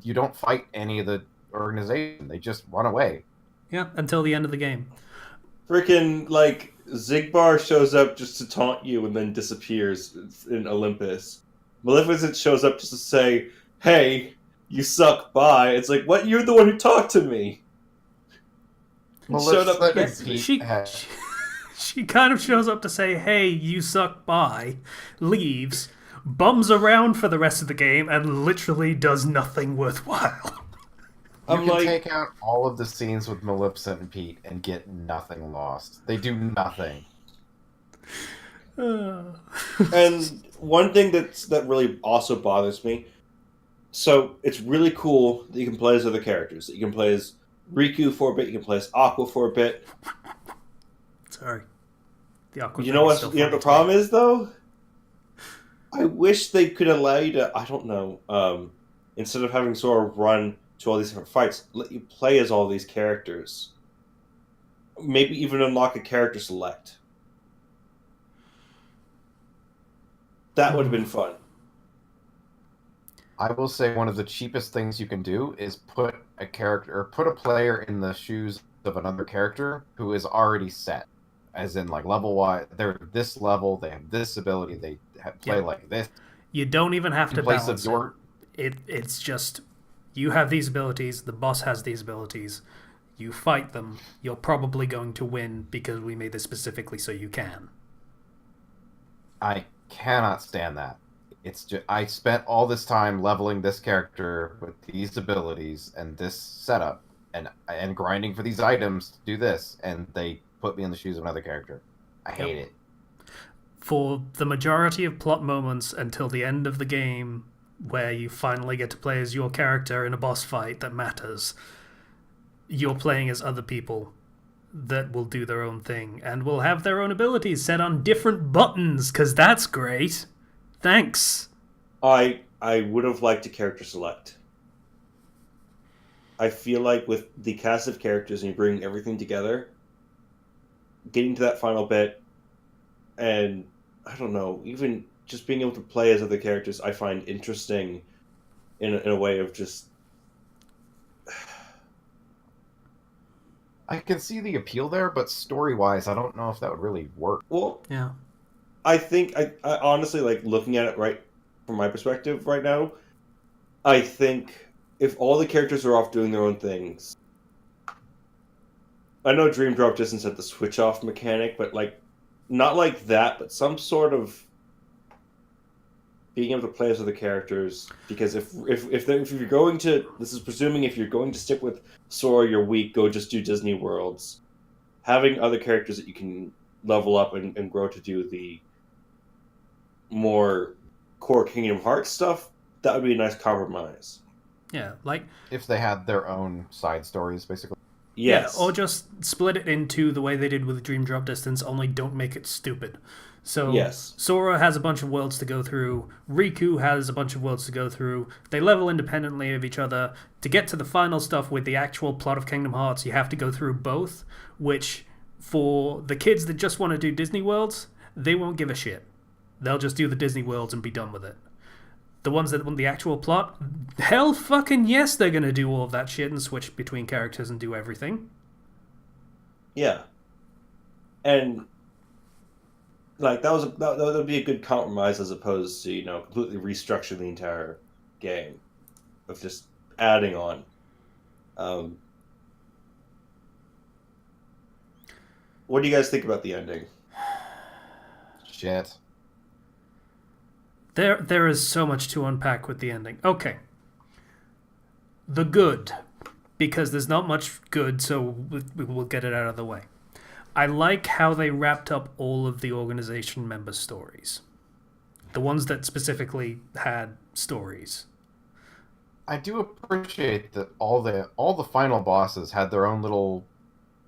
you don't fight any of the organization; they just run away. Yeah, until the end of the game. Freaking like Zigbar shows up just to taunt you and then disappears in Olympus. Maleficent shows up just to say, "Hey, you suck, bye." It's like, what? You're the one who talked to me. Showed up. She kind of shows up to say, "Hey, you suck, bye," leaves, bums around for the rest of the game, and literally does nothing worthwhile. You can take out all of the scenes with Maleficent and Pete and get nothing lost. They do nothing. And one thing that really also bothers me, so it's really cool that you can play as other characters. That you can play as Riku for a bit, you can play as Aqua for a bit. Sorry. The Aqua you know what the problem is, though? I wish they could allow you to, I don't know, instead of having Sora run to all these different fights, let you play as all these characters. Maybe even unlock a character select. That would have been fun. I will say one of the cheapest things you can do is put a character or put a player in the shoes of another character who is already set, as in like level wise. They're this level, they have this ability, they play like this. You don't even have to In place balance of your It's just you have these abilities, the boss has these abilities. You fight them, you're probably going to win because we made this specifically so you can. I cannot stand that. It's just I spent all this time leveling this character with these abilities and this setup and grinding for these items to do this, and they put me in the shoes of another character. I hate it. For the majority of plot moments until the end of the game, where you finally get to play as your character in a boss fight that matters, you're playing as other people that will do their own thing and will have their own abilities set on different buttons, because that's great. Thanks. I would have liked to character select. I feel like with the cast of characters and you bring everything together, getting to that final bit, and I don't know, even just being able to play as other characters, I find interesting in a way of just. I can see the appeal there, but story-wise, I don't know if that would really work. Well, Yeah. I think I honestly, like, looking at it right from my perspective right now, I think if all the characters are off doing their own things, I know Dream Drop just isn't the switch off mechanic, but like not like that, but some sort of being able to play as other characters. Because if you're going to, this is presuming if you're going to stick with Sora your week, go just do Disney Worlds. Having other characters that you can level up and grow to do the more core Kingdom Hearts stuff, that would be a nice compromise. Yeah, like... If they had their own side stories, basically. Yes. Yeah, or just split it into the way they did with Dream Drop Distance, only don't make it stupid. So Yes. Sora has a bunch of worlds to go through, Riku has a bunch of worlds to go through, they level independently of each other. To get to the final stuff with the actual plot of Kingdom Hearts, you have to go through both, which, for the kids that just want to do Disney Worlds, they won't give a shit. They'll just do the Disney Worlds and be done with it. The ones that want the actual plot, hell fucking yes, they're going to do all of that shit and switch between characters and do everything. Yeah. And like that would be a good compromise as opposed to, completely restructuring the entire game of just adding on. What do you guys think about the ending? Shit. There is so much to unpack with the ending. Okay. The good. Because there's not much good, so we'll get it out of the way. I like how they wrapped up all of the organization member stories. The ones that specifically had stories. I do appreciate that all the final bosses had their own little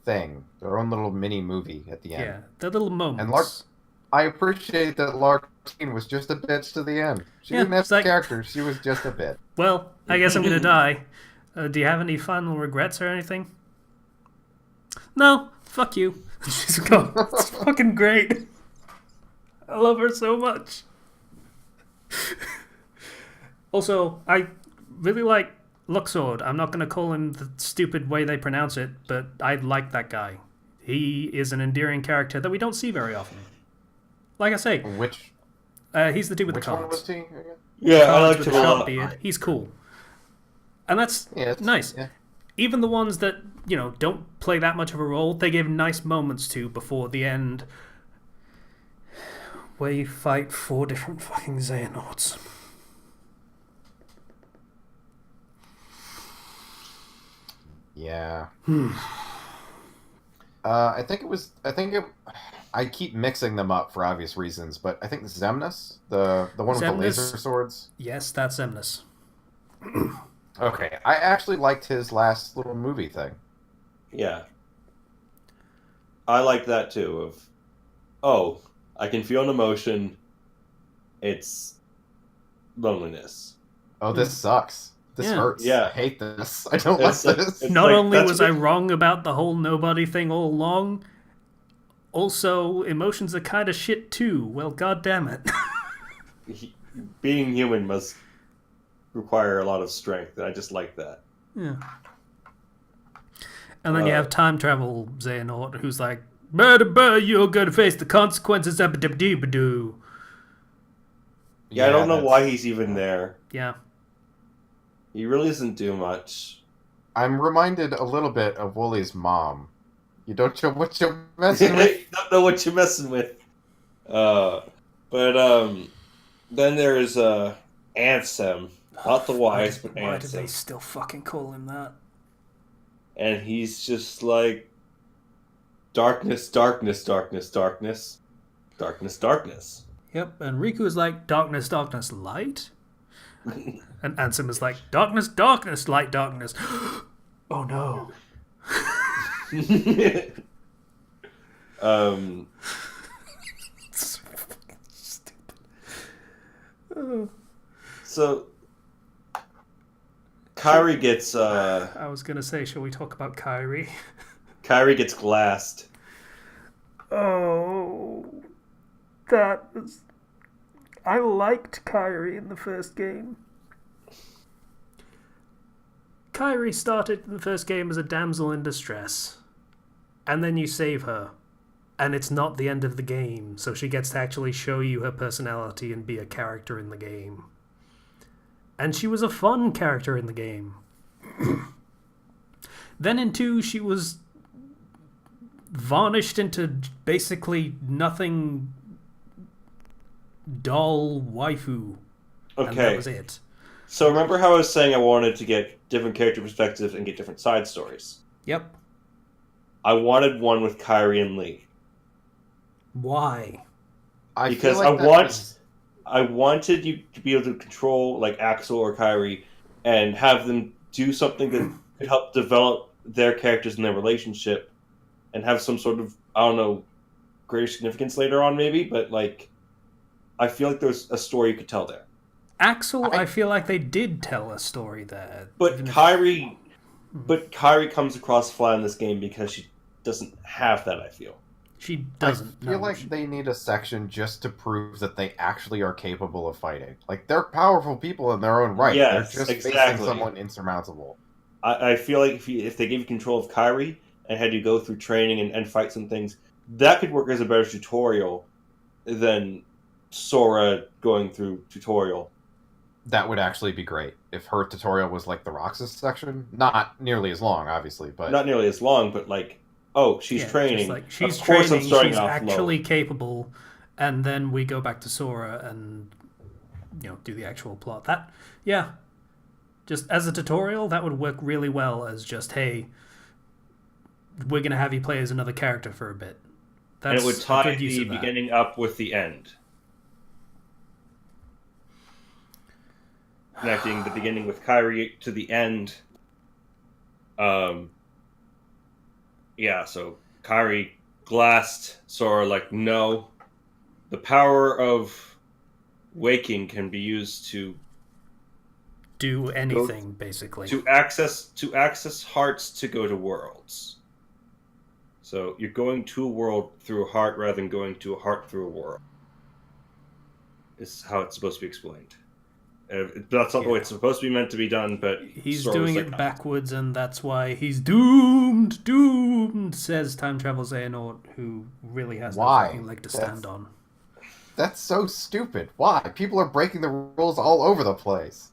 thing, their own little mini movie at the end. Yeah, the little moments. And I appreciate that Larkine was just a bitch to the end. She didn't have like, character, she was just a bit. Well, I guess I'm gonna die. Do you have any final regrets or anything? No, fuck you. She's gone. It's fucking great. I love her so much. Also, I really like Luxord. I'm not gonna call him the stupid way they pronounce it, but I like that guy. He is an endearing character that we don't see very often. Like I say, he's the dude with the cards. Which one was he again? Yeah, I Cards liked with him the a sharp lot. beard. He's cool. And that's nice. Yeah. Even the ones that, don't play that much of a role, they give nice moments to before the end, where you fight 4 different fucking Xehanorts. Yeah. I keep mixing them up for obvious reasons, but I think Xemnas, the one with the laser swords. Yes, that's Xemnas. Okay, I actually liked his last little movie thing. Yeah. I like that too, I can feel an emotion. It's loneliness. Oh, this sucks. This hurts. Yeah. I hate this. I don't like this. Not only was I wrong about the whole nobody thing all along, also emotions are kind of shit too. Well, god damn it. being human must require a lot of strength, and I just like that. Yeah. And then you have time travel Xehanort, who's like, you're going to face the consequences. Yeah, I don't know why he's even there. Yeah. He really doesn't do much. I'm reminded a little bit of Wooly's mom. You don't know what you're messing with. You don't know what you're messing with. Then there's Ansem. Not the wise, but Ansem. Why do they still fucking call him that? And he's just like, darkness, darkness, darkness, darkness, darkness, darkness. Yep, and Riku is like, darkness, darkness, light? And Ansem is like, darkness, darkness, light, darkness. Oh no. It's fucking stupid. So, Kairi gets, I was gonna say, shall we talk about Kairi? Kairi gets glassed. Oh, that was... I liked Kairi in the first game. Kairi started in the first game as a damsel in distress. And then you save her. And it's not the end of the game, so she gets to actually show you her personality and be a character in the game. And she was a fun character in the game. Then in 2, she was varnished into basically nothing, doll waifu. Okay. And that was it. So remember how I was saying I wanted to get different character perspectives and get different side stories? Yep. I wanted one with Kairi and Lee. Why? Because I wanted you to be able to control like Axel or Kairi and have them do something that could help develop their characters and their relationship and have some sort of, I don't know, greater significance later on maybe, but like I feel like there's a story you could tell there. Axel, I feel like they did tell a story there. But Kairi comes across flat in this game because she doesn't have that, I feel. She doesn't. I feel like they need a section just to prove that they actually are capable of fighting. Like, they're powerful people in their own right. Yes, they're just exactly. facing someone insurmountable. I feel like if they gave you control of Kairi and had you go through training and fight some things, that could work as a better tutorial than Sora going through tutorial. That would actually be great if her tutorial was like the Roxas section. Not nearly as long, obviously, but not nearly as long. But like, oh, she's training. Like, she's of course, training. I'm starting she's off actually low. Capable, and then we go back to Sora and do the actual plot. That just as a tutorial, that would work really well. As just, hey, we're gonna have you play as another character for a bit. And it would tie the beginning up with the end. Connecting the beginning with Kairi to the end. So Kairi glassed Sora like, no. The power of waking can be used to do anything, basically. To access hearts to go to worlds. So you're going to a world through a heart rather than going to a heart through a world. Is how it's supposed to be explained. That's not the way it's supposed to be meant to be done, but he's doing it backwards, and that's why he's doomed. Doomed, says Time Travel Xehanort, who really has no fucking leg to stand on. That's so stupid. Why? People are breaking the rules all over the place.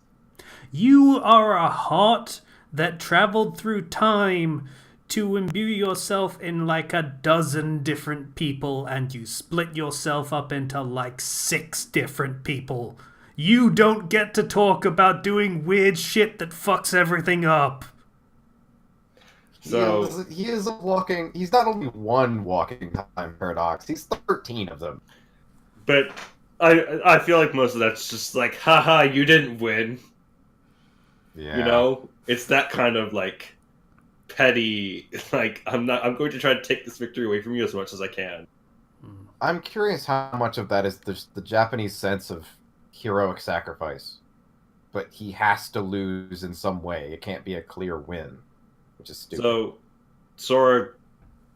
You are a heart that traveled through time to imbue yourself in like a dozen different people, and you split yourself up into like 6 different people. You don't get to talk about doing weird shit that fucks everything up. So he's not only one walking time paradox, he's 13 of them. But I feel like most of that's just like, haha, you didn't win. Yeah. It's that kind of like petty, like I'm going to try to take this victory away from you as much as I can. I'm curious how much of that is the Japanese sense of heroic sacrifice, but he has to lose in some way. It can't be a clear win, which is stupid. So Sora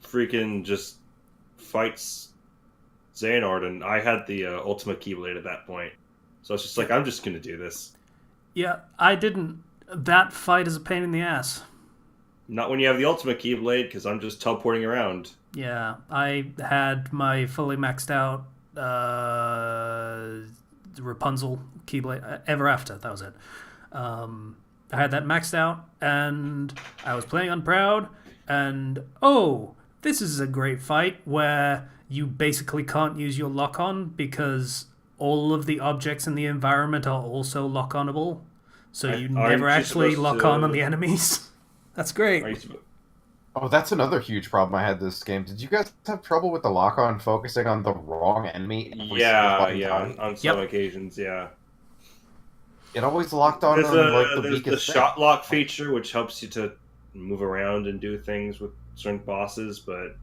freaking just fights Xehanort, and I had the Ultima Keyblade at that point. So it's just like, I'm just going to do this. Yeah, I didn't. That fight is a pain in the ass. Not when you have the ultimate Keyblade, because I'm just teleporting around. Yeah, I had my fully maxed out Rapunzel Keyblade Ever After. That was it. I had that maxed out, and I was playing on Proud, and this is a great fight where you basically can't use your lock-on because all of the objects in the environment are also lock-onable, so you never actually lock on the enemies. That's great. Oh, that's another huge problem I had this game. Did you guys have trouble with the lock-on focusing on the wrong enemy? Yeah, on some occasions, yeah. It always locked on the weakest thing. Shot lock feature, which helps you to move around and do things with certain bosses, but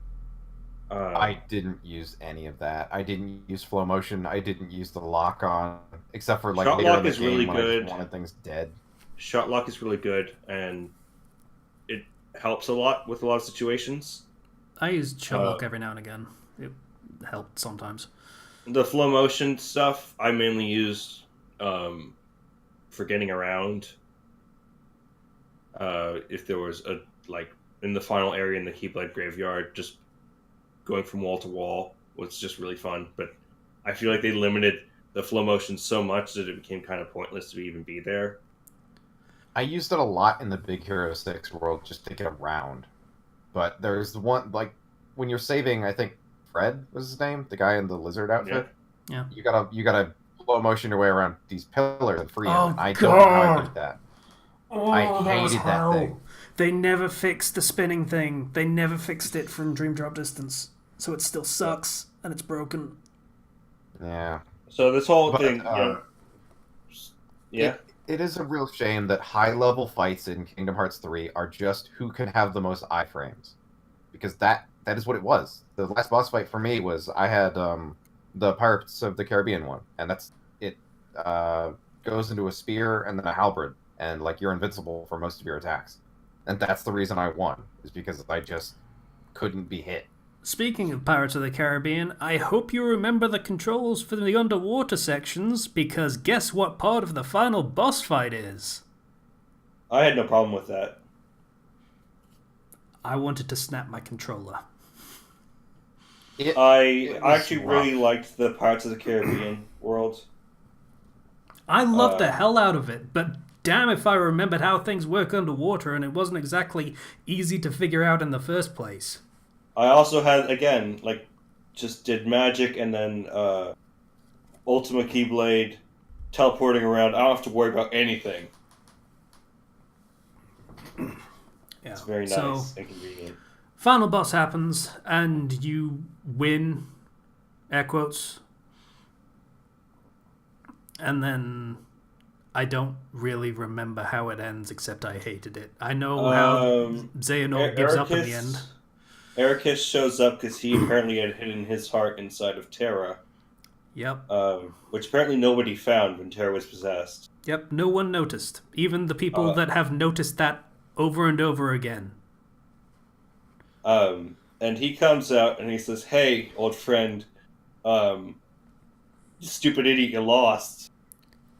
I didn't use any of that. I didn't use flow motion. I didn't use the lock-on, except for Shot later lock in the is game really when I good. just wanted things dead. Shot lock is really good, and it helps a lot with a lot of situations. I used shot lock every now and again. It helped sometimes. The flow motion stuff I mainly used for getting around. If there was in the final area in the Keyblade Graveyard, just going from wall to wall was just really fun. But I feel like they limited the flow motion so much that it became kind of pointless to even be there. I used it a lot in the Big Hero 6 world just to get around. But there's one, when you're saving, I think Fred was his name, the guy in the lizard outfit. Yeah. You gotta slow motion your way around these pillars and free them. I God. don't know how I did that. I that was hated that thing. They never fixed the spinning thing. They never fixed it from Dream Drop Distance. So it still sucks, and it's broken. Yeah. So this whole thing... It is a real shame that high-level fights in Kingdom Hearts 3 are just who can have the most iframes. Because that is what it was. The last boss fight for me was I had the Pirates of the Caribbean one, and that's it. Goes into a spear and then a halberd, and you're invincible for most of your attacks. And that's the reason I won, is because I just couldn't be hit. Speaking of Pirates of the Caribbean, I hope you remember the controls for the underwater sections, because guess what part of the final boss fight is? I had no problem with that. I wanted to snap my controller. I actually really liked the Pirates of the Caribbean world. I loved the hell out of it, but damn if I remembered how things work underwater, and it wasn't exactly easy to figure out in the first place. I also had, again, just did magic and then Ultimate Keyblade, teleporting around. I don't have to worry about anything. Yeah. It's very nice and convenient. Final boss happens, and you win, air quotes. And then I don't really remember how it ends, except I hated it. I know how Xehanort gives up in the end. Ericus shows up because he apparently had hidden his heart inside of Terra. Yep. Which apparently nobody found when Terra was possessed. Yep, no one noticed. Even the people that have noticed that over and over again. And he comes out and he says, "Hey, old friend, you stupid idiot, you lost."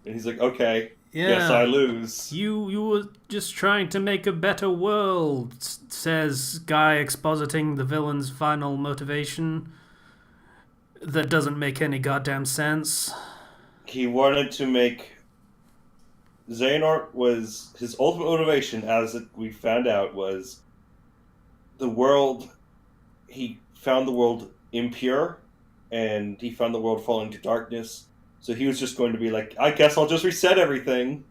And he's like, "Okay, guess I lose." You were just trying to make a better world, says Guy expositing the villain's final motivation. That doesn't make any goddamn sense. He wanted to make... Xehanort was... His ultimate motivation, as we found out, was the world... He found the world impure, and he found the world falling to darkness. So he was just going to be like, I guess I'll just reset everything.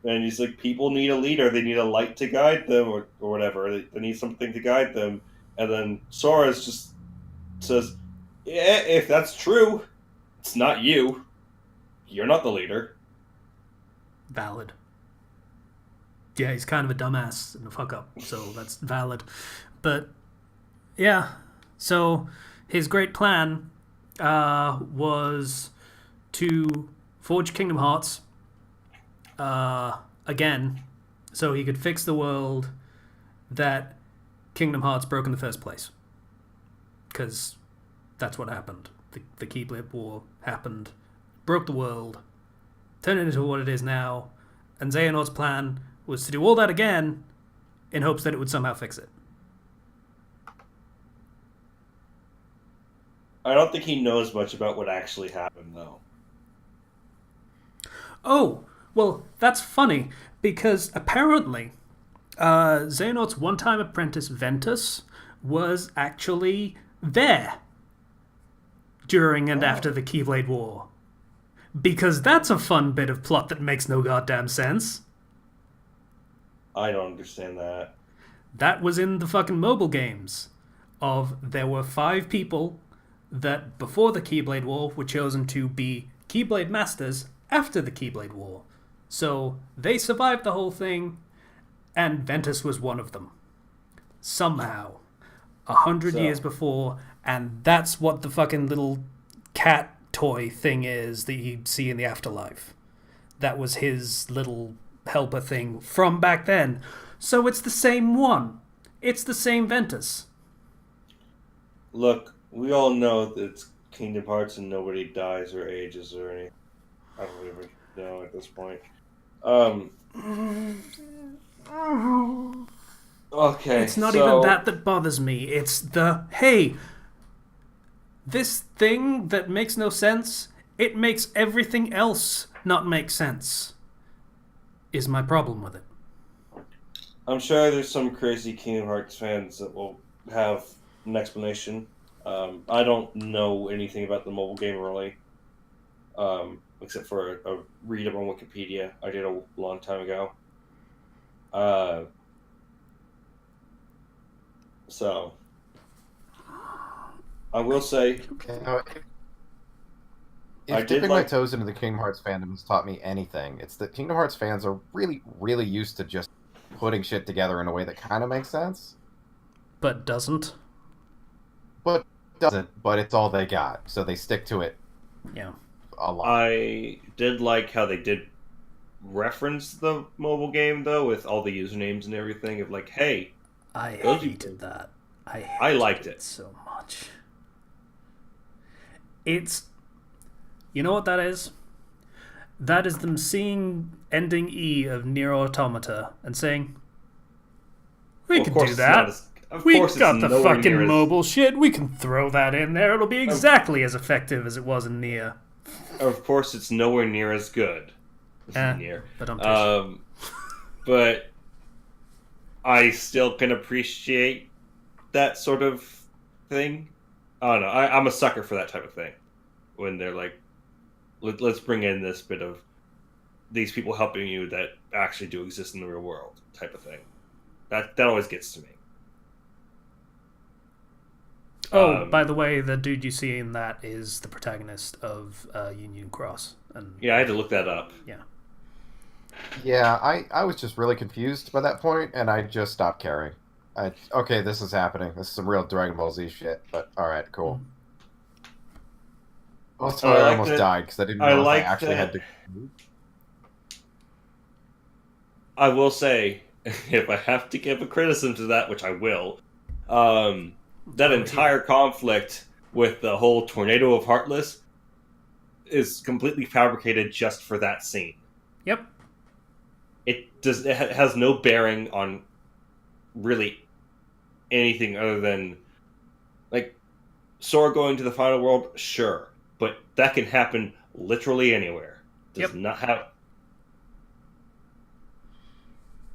And he's like, people need a leader. They need a light to guide them, or whatever. They need something to guide them. And then Sora's just says, yeah, if that's true, it's not you. You're not the leader. Valid. Yeah, he's kind of a dumbass and a fuck-up, so that's valid. But, yeah, so his great plan was to forge Kingdom Hearts again, so he could fix the world that Kingdom Hearts broke in the first place. Because that's what happened. The Keyblade War happened, broke the world, turned it into what it is now, and Xehanort's plan was to do all that again in hopes that it would somehow fix it. I don't think he knows much about what actually happened, though. Oh, well, that's funny, because apparently Xehanort's one-time apprentice Ventus was actually there during and after the Keyblade War. Because that's a fun bit of plot that makes no goddamn sense. I don't understand that. That was in the fucking mobile games. There were 5 people that, before the Keyblade War, were chosen to be Keyblade Masters after the Keyblade War. So they survived the whole thing, and Ventus was one of them. Somehow. 100 years before, and that's what the fucking little cat toy thing is that you see in the afterlife. That was his little helper thing from back then. So it's the same one. It's the same Ventus. Look, we all know that it's Kingdom Hearts and nobody dies or ages or anything. I don't even know at this point. Okay. It's not even that bothers me. It's hey, this thing that makes no sense, it makes everything else not make sense, is my problem with it. I'm sure there's some crazy Kingdom Hearts fans that will have an explanation. I don't know anything about the mobile game really, except for a read up on Wikipedia I did a long time ago. So, I will say, if dipping my toes into the Kingdom Hearts fandom has taught me anything, it's that Kingdom Hearts fans are really, really used to just putting shit together in a way that kind of makes sense. But doesn't. But it's all they got, so they stick to it. Yeah. A lot. I did like how they did reference the mobile game, though, with all the usernames and everything, of like, hey... I hated that. I liked it so much. It's... You know what that is? That is them seeing ending E of Nier Automata and saying, we can do that. We got the fucking mobile shit. We can throw that in there. It'll be exactly as effective as it was in Nier. Of course, it's nowhere near as good as Nier. But I still can appreciate that sort of thing. I don't know. I'm a sucker for that type of thing. When they're like, let's bring in this bit of these people helping you that actually do exist in the real world type of thing. That always gets to me. Oh, by the way, the dude you see in that is the protagonist of Union Cross. And yeah, I had to look that up. Yeah. Yeah, I was just really confused by that point, and I just stopped caring. Okay, this is happening. This is some real Dragon Ball Z shit, but alright, cool. Also, I almost died because I didn't know if I actually had to... I will say, if I have to give a criticism to that, which I will, that entire conflict with the whole Tornado of Heartless is completely fabricated just for that scene. Yep. It has no bearing on really anything other than, like, Sora going to the final world, sure. But that can happen literally anywhere. Does not have...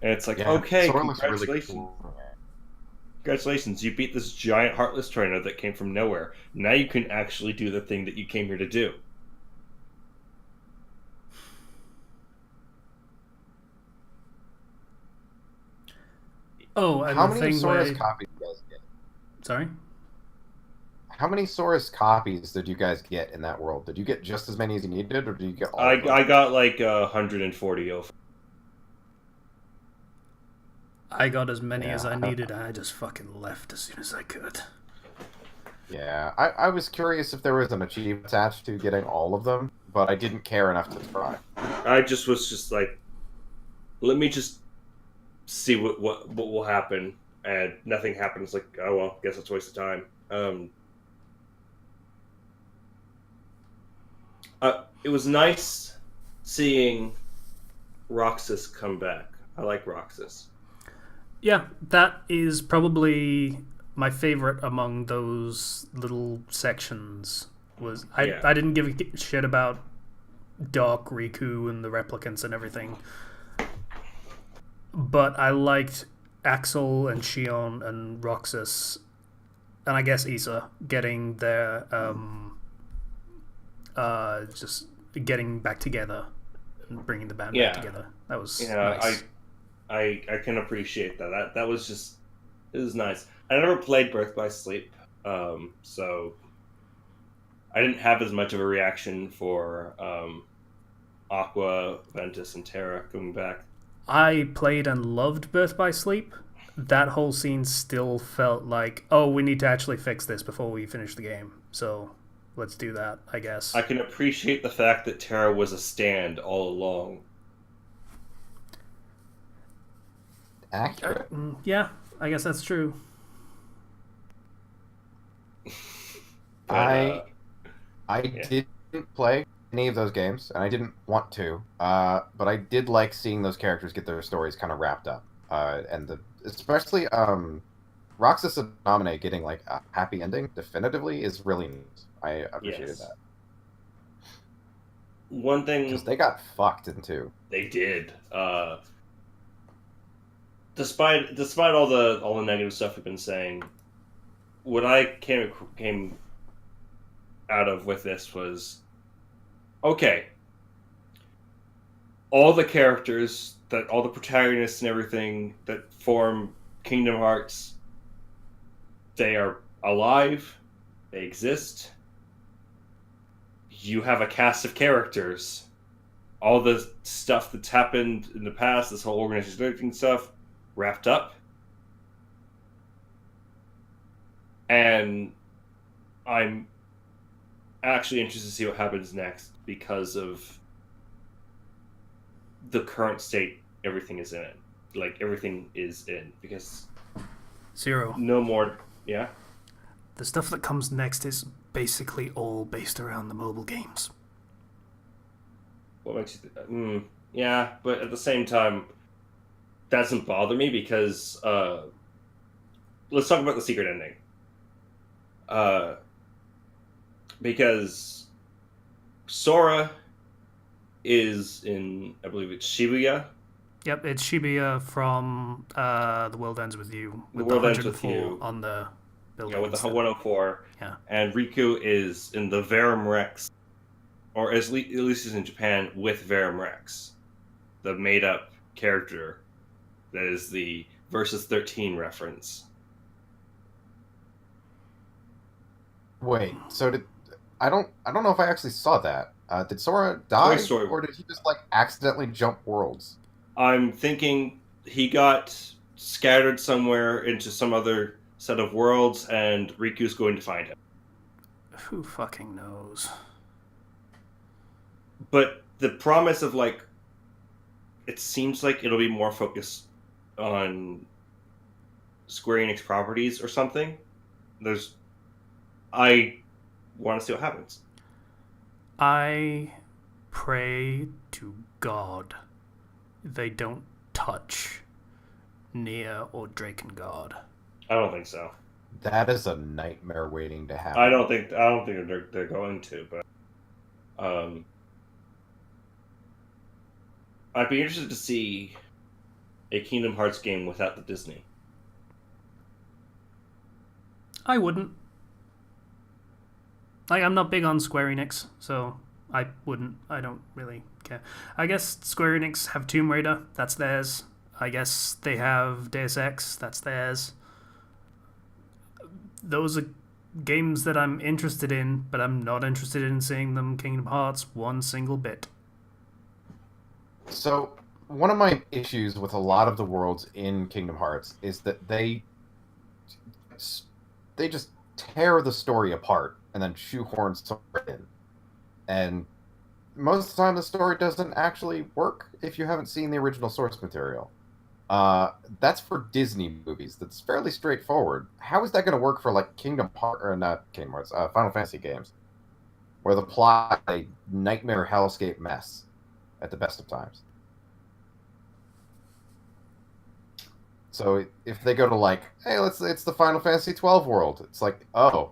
And it's like, okay, congratulations. Really cool. Congratulations, you beat this giant Heartless Tornado that came from nowhere. Now you can actually do the thing that you came here to do. Oh, and how many Sora's copies did you guys get? Sorry? How many Sora's copies did you guys get in that world? Did you get just as many as you needed, or did you get all of them? I got like 140 of them. I got as many as I needed, and I just fucking left as soon as I could. Yeah, I was curious if there was an achievement attached to getting all of them, but I didn't care enough to try. I was just like, let me just see what will happen, and nothing happens. Like, oh well, guess it's a waste of time. It was nice seeing Roxas come back. I like Roxas. Yeah, that is probably my favorite among those little sections. Was Yeah. I didn't give a shit about Doc, Riku, and the replicants and everything, but I liked Axel and Shion and Roxas, and I guess Issa getting their just getting back together and bringing the band back together. That was nice. I can appreciate that. That was just, it was nice. I never played Birth by Sleep, so I didn't have as much of a reaction for Aqua, Ventus, and Terra coming back. I played and loved Birth by Sleep. That whole scene still felt like, oh, we need to actually fix this before we finish the game. So let's do that, I guess. I can appreciate the fact that Terra was a stand all along. Accurate. Yeah, I guess that's true. But, I didn't play any of those games, and I didn't want to. But I did like seeing those characters get their stories kind of wrapped up, and especially Roxas and Naminé getting like a happy ending definitively is really neat. I appreciated that. One thing, because they got fucked in two. They did. Despite all the negative stuff we've been saying, what I came out of with this was, okay, all the characters, that all the protagonists and everything that form Kingdom Hearts, they are alive, they exist. You have a cast of characters. All the stuff that's happened in the past, this whole organization stuff, wrapped up. And I'm actually interested to see what happens next because of the current state everything is in. Like, everything is in. Because... Zero. No more... Yeah? The stuff that comes next is basically all based around the mobile games. What makes you... yeah, but at the same time, that doesn't bother me because... let's talk about the secret ending. Because Sora is in, I believe it's Shibuya. Yep, it's Shibuya from The World Ends With You. With the 104 on the building. Yeah, with the 104. Yeah. And Riku is in the Verum Rex, or at least is in Japan, with Verum Rex, the made-up character that is the Versus 13 reference. Wait, so I don't know if I actually saw that. Did Sora die, or did he just like accidentally jump worlds? I'm thinking he got scattered somewhere into some other set of worlds, and Riku's going to find him. Who fucking knows? But the promise of, like, it seems like it'll be more focused on Square Enix properties or something. I want to see what happens. I pray to God they don't touch Nia or Drakengard. I don't think so. That is a nightmare waiting to happen. I don't think they're going to, but I'd be interested to see a Kingdom Hearts game without the Disney. I wouldn't. Like, I'm not big on Square Enix, so I wouldn't. I don't really care. I guess Square Enix have Tomb Raider. That's theirs. I guess they have Deus Ex. That's theirs. Those are games that I'm interested in, but I'm not interested in seeing them Kingdom Hearts one single bit. So, one of my issues with a lot of the worlds in Kingdom Hearts is that they just tear the story apart and then shoehorn something in. And most of the time the story doesn't actually work if you haven't seen the original source material. That's for Disney movies. That's fairly straightforward. How is that going to work for, like, Kingdom Hearts, or not Kingdom Hearts, Final Fantasy games? where the plot is a nightmare hellscape mess at the best of times. So if they go to like, hey, it's the Final Fantasy 12 world, it's like, oh,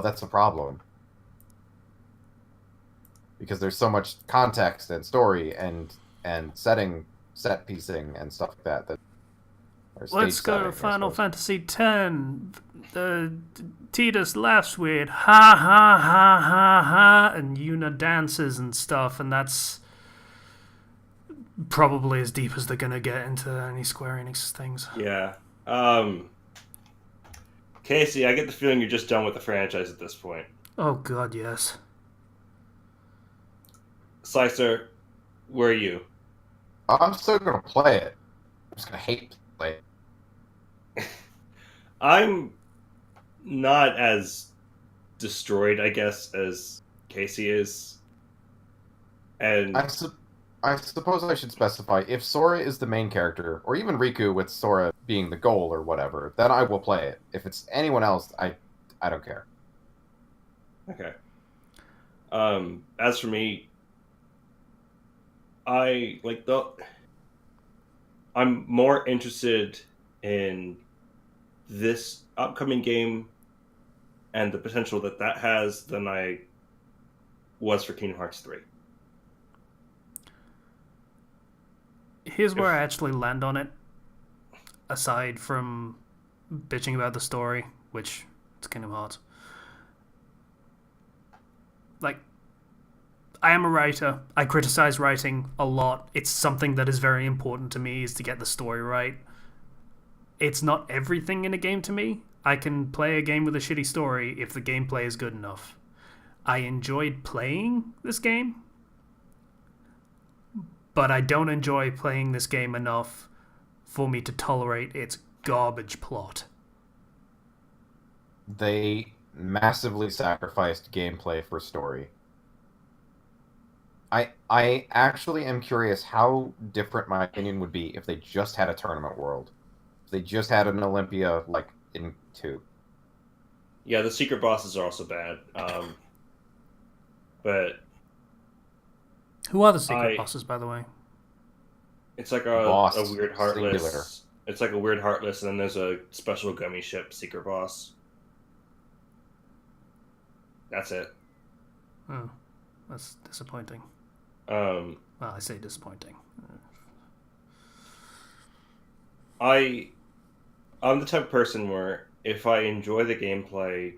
that's a problem. Because there's so much context and story and set piecing and stuff like that. Let's go to Final Fantasy X. Tidus laughs weird, ha ha ha ha ha, and Yuna dances and stuff, and that's probably as deep as they're gonna get into any Square Enix things. Yeah. Casey, I get the feeling you're just done with the franchise at this point. Oh god, yes. Slicer, where are you? I'm still gonna play it. I'm just gonna hate to play it. I'm not as destroyed, I guess, as Casey is. And I suppose I should specify, if Sora is the main character, or even Riku with Sora being the goal or whatever, then I will play it. If it's anyone else, I don't care. Okay. As for me, I'm more interested in this upcoming game and the potential that has than I was for Kingdom Hearts 3. Here's where I actually land on it. Aside from bitching about the story, which it's Kingdom Hearts. Like, I am a writer. I criticize writing a lot. It's something that is very important to me, is to get the story right. It's not everything in a game to me. I can play a game with a shitty story if the gameplay is good enough. I enjoyed playing this game, but I don't enjoy playing this game enough for me to tolerate its garbage plot. They massively sacrificed gameplay for story. I actually am curious how different my opinion would be if they just had a tournament world. If they just had an Olympia, like, in 2. Yeah, the secret bosses are also bad. But who are the secret bosses, by the way? It's like a weird heartless. Singular. It's like a weird heartless, and then there's a special gummy ship secret boss. That's it. Oh, that's disappointing. Well, I say disappointing. I'm the type of person where if I enjoy the gameplay,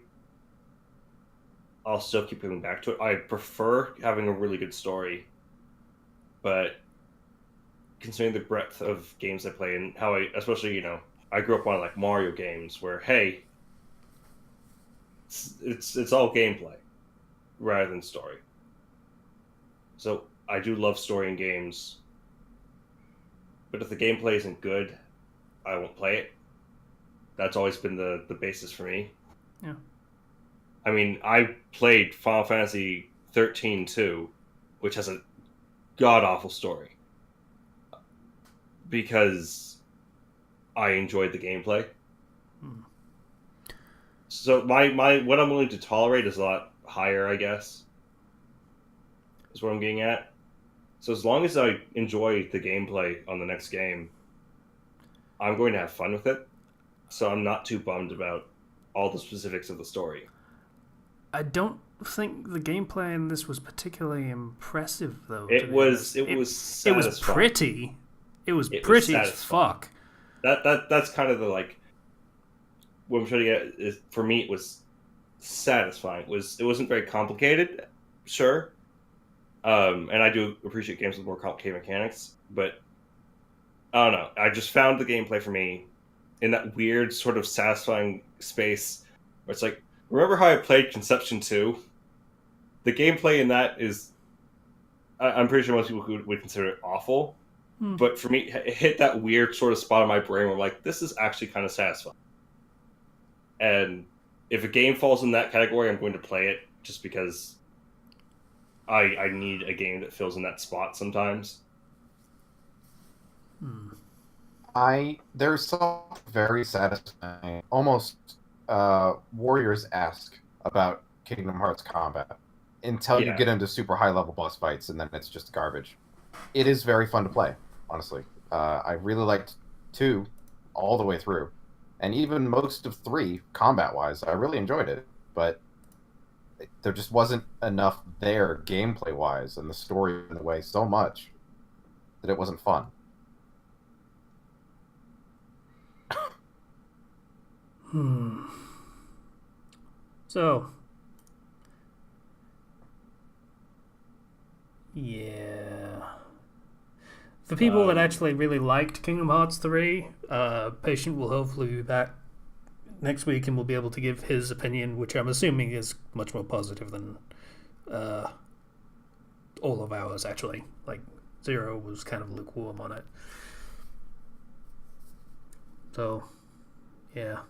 I'll still keep coming back to it. I prefer having a really good story, but considering the breadth of games I play and how especially, I grew up on like Mario games where, hey, it's all gameplay rather than story. So I do love story in games, but if the gameplay isn't good, I won't play it. That's always been the basis for me. Yeah. I mean, I played Final Fantasy 13 too, which has a god-awful story, because I enjoyed the gameplay. So my what I'm willing to tolerate is a lot higher, I guess, is what I'm getting at. So as long as I enjoy the gameplay on the next game, I'm going to have fun with it. So I'm not too bummed about all the specifics of the story. I don't think the gameplay in this was particularly impressive, though. It was satisfying. It was pretty. It was pretty as fuck. That's kind of the, like, what I'm trying to get is, for me, it was satisfying. It wasn't very complicated, sure. And I do appreciate games with more complicated mechanics, but I don't know. I just found the gameplay for me in that weird sort of satisfying space where it's like, remember how I played Conception 2? The gameplay in that is, I'm pretty sure most people would consider it awful, but for me, it hit that weird sort of spot in my brain where I'm like, this is actually kind of satisfying. And if a game falls in that category, I'm going to play it just because I need a game that fills in that spot sometimes. There's something very satisfying, almost Warriors-esque about Kingdom Hearts combat. until you Yeah. get into super high level boss fights, and then it's just garbage. It is very fun to play, honestly. I really liked 2 all the way through, and even most of 3 combat wise. I really enjoyed it, but there just wasn't enough there gameplay wise, and the story in the way so much that it wasn't fun. So, yeah. For people that actually really liked Kingdom Hearts 3, Patient will hopefully be back next week and will be able to give his opinion, which I'm assuming is much more positive than all of ours, actually. Like, Zero was kind of lukewarm on it. So, yeah.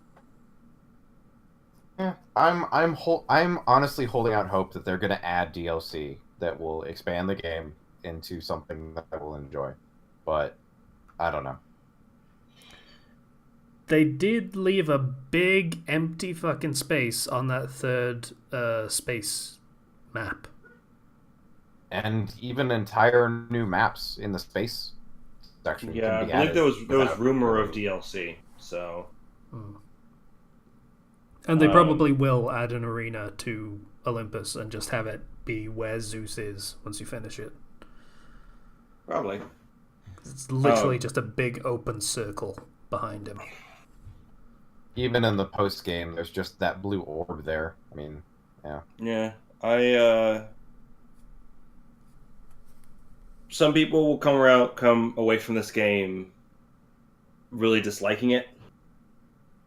Yeah, I'm honestly holding out hope that they're going to add DLC that will expand the game into something that I will enjoy, but I don't know. They did leave a big empty fucking space on that third space map. And even entire new maps in the space section. Yeah, I can be believe added there was without- rumor of DLC. So. And they probably will add an arena to Olympus and just have it be where Zeus is once you finish it. Probably. It's literally just a big open circle behind him. Even in the post game, there's just that blue orb there. I mean, yeah. Yeah, some people will come away from this game really disliking it.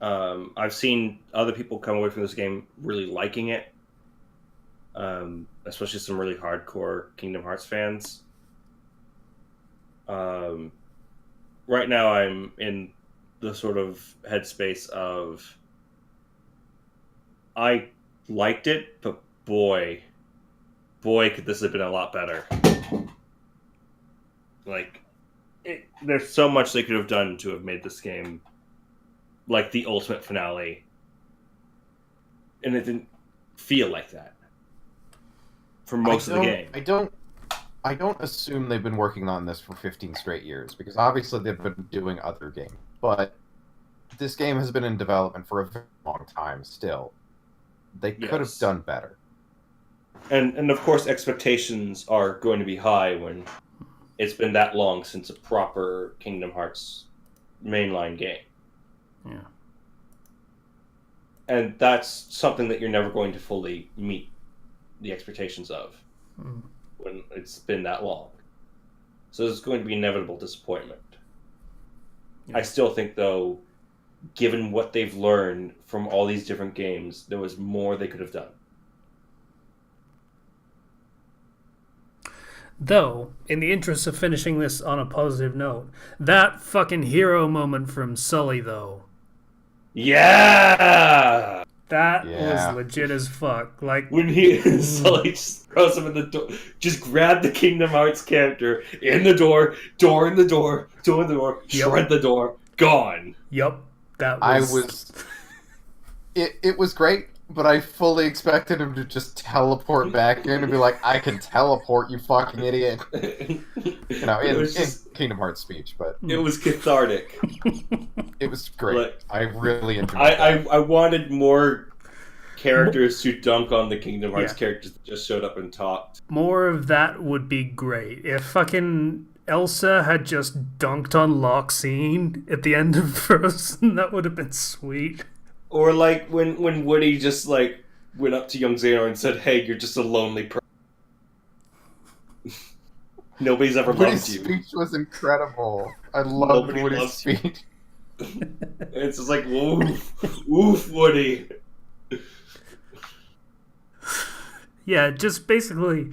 I've seen other people come away from this game really liking it, especially some really hardcore Kingdom Hearts fans. Right now, I'm in the sort of headspace of I liked it, but boy, could this have been a lot better. Like, there's so much they could have done to have made this game like the ultimate finale, and it didn't feel like that for most of the game. I don't assume they've been working on this for 15 straight years, because obviously they've been doing other games, but this game has been in development for a very long time still. They could have done better. And of course expectations are going to be high when it's been that long since a proper Kingdom Hearts mainline game. Yeah. And that's something that you're never going to fully meet the expectations of when it's been that long. So there's going to be inevitable disappointment. Yeah. I still think, though, given what they've learned from all these different games, there was more they could have done. Though, in the interest of finishing this on a positive note, that fucking hero moment from Sully, though. Yeah! That was legit as fuck. Like, when Sully just throws him in the door, just grab the Kingdom Hearts character in the door in the door in the door, shred the door, gone. Yep. That was... It was great, but I fully expected him to just teleport back in and be like, I can teleport, you fucking idiot. You know, in Kingdom Hearts speech, but... It was cathartic. It was great. Like, I really enjoyed it. I wanted more characters to dunk on the Kingdom Hearts characters that just showed up and talked. More of that would be great. If fucking Elsa had just dunked on Loxine at the end of Frozen, that would have been sweet. Or like when Woody just like went up to young Xehanort and said, "Hey, you're just a lonely person. Nobody's ever loved you." Woody's speech was incredible. I loved Woody's speech. It's just like, woof, Woody. Yeah, just basically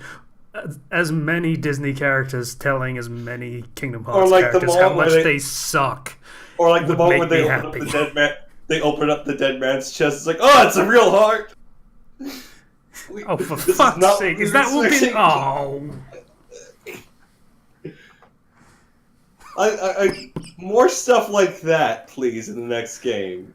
as many Disney characters telling as many Kingdom Hearts characters how much they suck. Or like the moment when they open up the dead man. They open up the dead man's chest. It's like, oh, it's a real heart. Oh, for fuck's sake! Is that what we? Oh. I more stuff like that, please, in the next game.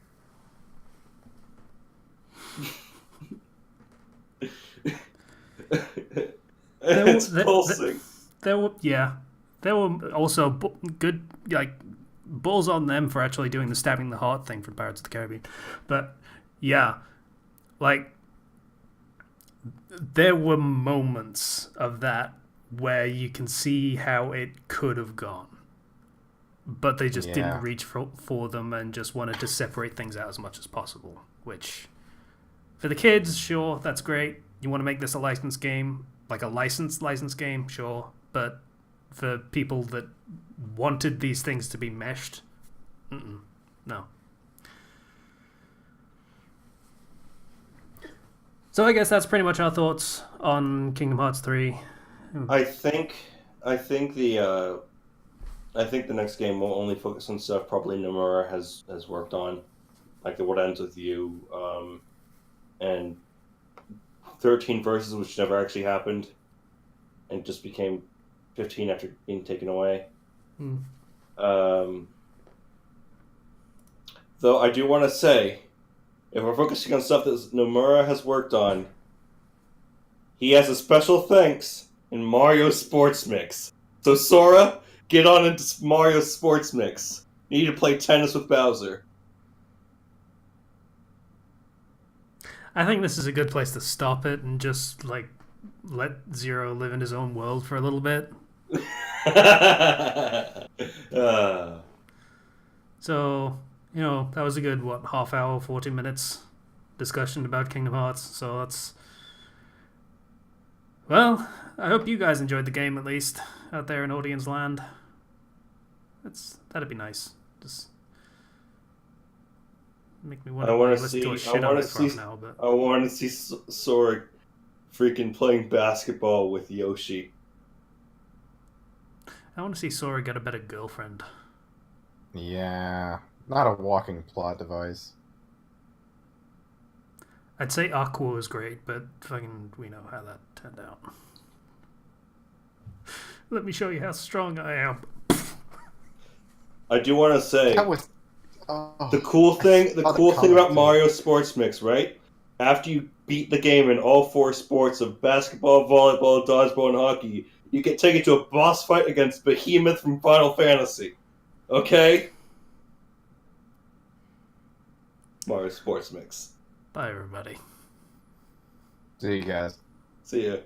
It's pulsing. There were also good balls on them for actually doing the stabbing the heart thing from Pirates of the Caribbean, but yeah, like there were moments of that where you can see how it could have gone, but they just didn't reach for them and just wanted to separate things out as much as possible. Which, for the kids, sure, that's great. You want to make this a licensed game, like a licensed game, sure, but for people that wanted these things to be meshed, no. So I guess that's pretty much our thoughts on Kingdom Hearts 3. I think the next game will only focus on stuff probably Nomura has worked on, like the What Ends With You, and 13 Verses, which never actually happened, and just became 15 after being taken away. Though I do want to say, if we're focusing on stuff that Nomura has worked on, he has a special thanks in Mario Sports Mix. So Sora, get on into Mario Sports Mix. You need to play tennis with Bowser. I think this is a good place to stop it and just let Zero live in his own world for a little bit. So, that was a good, half hour, 40 minutes discussion about Kingdom Hearts. So that's... Well, I hope you guys enjoyed the game, at least, out there in audience land. That'd be nice. Just make me want to listen to a shit on it from now. But I want to see Sora freaking playing basketball with Yoshi. I want to see Sora get a better girlfriend. Yeah, not a walking plot device. I'd say Aqua was great, but fucking we know how that turned out. Let me show you how strong I am. I do want to say That was the cool thing about Mario Sports Mix, right? After you beat the game in all four sports of basketball, volleyball, dodgeball, and hockey, you get taken to a boss fight against Behemoth from Final Fantasy. Okay? Mario Sports Mix. Bye, everybody. See you guys. See ya.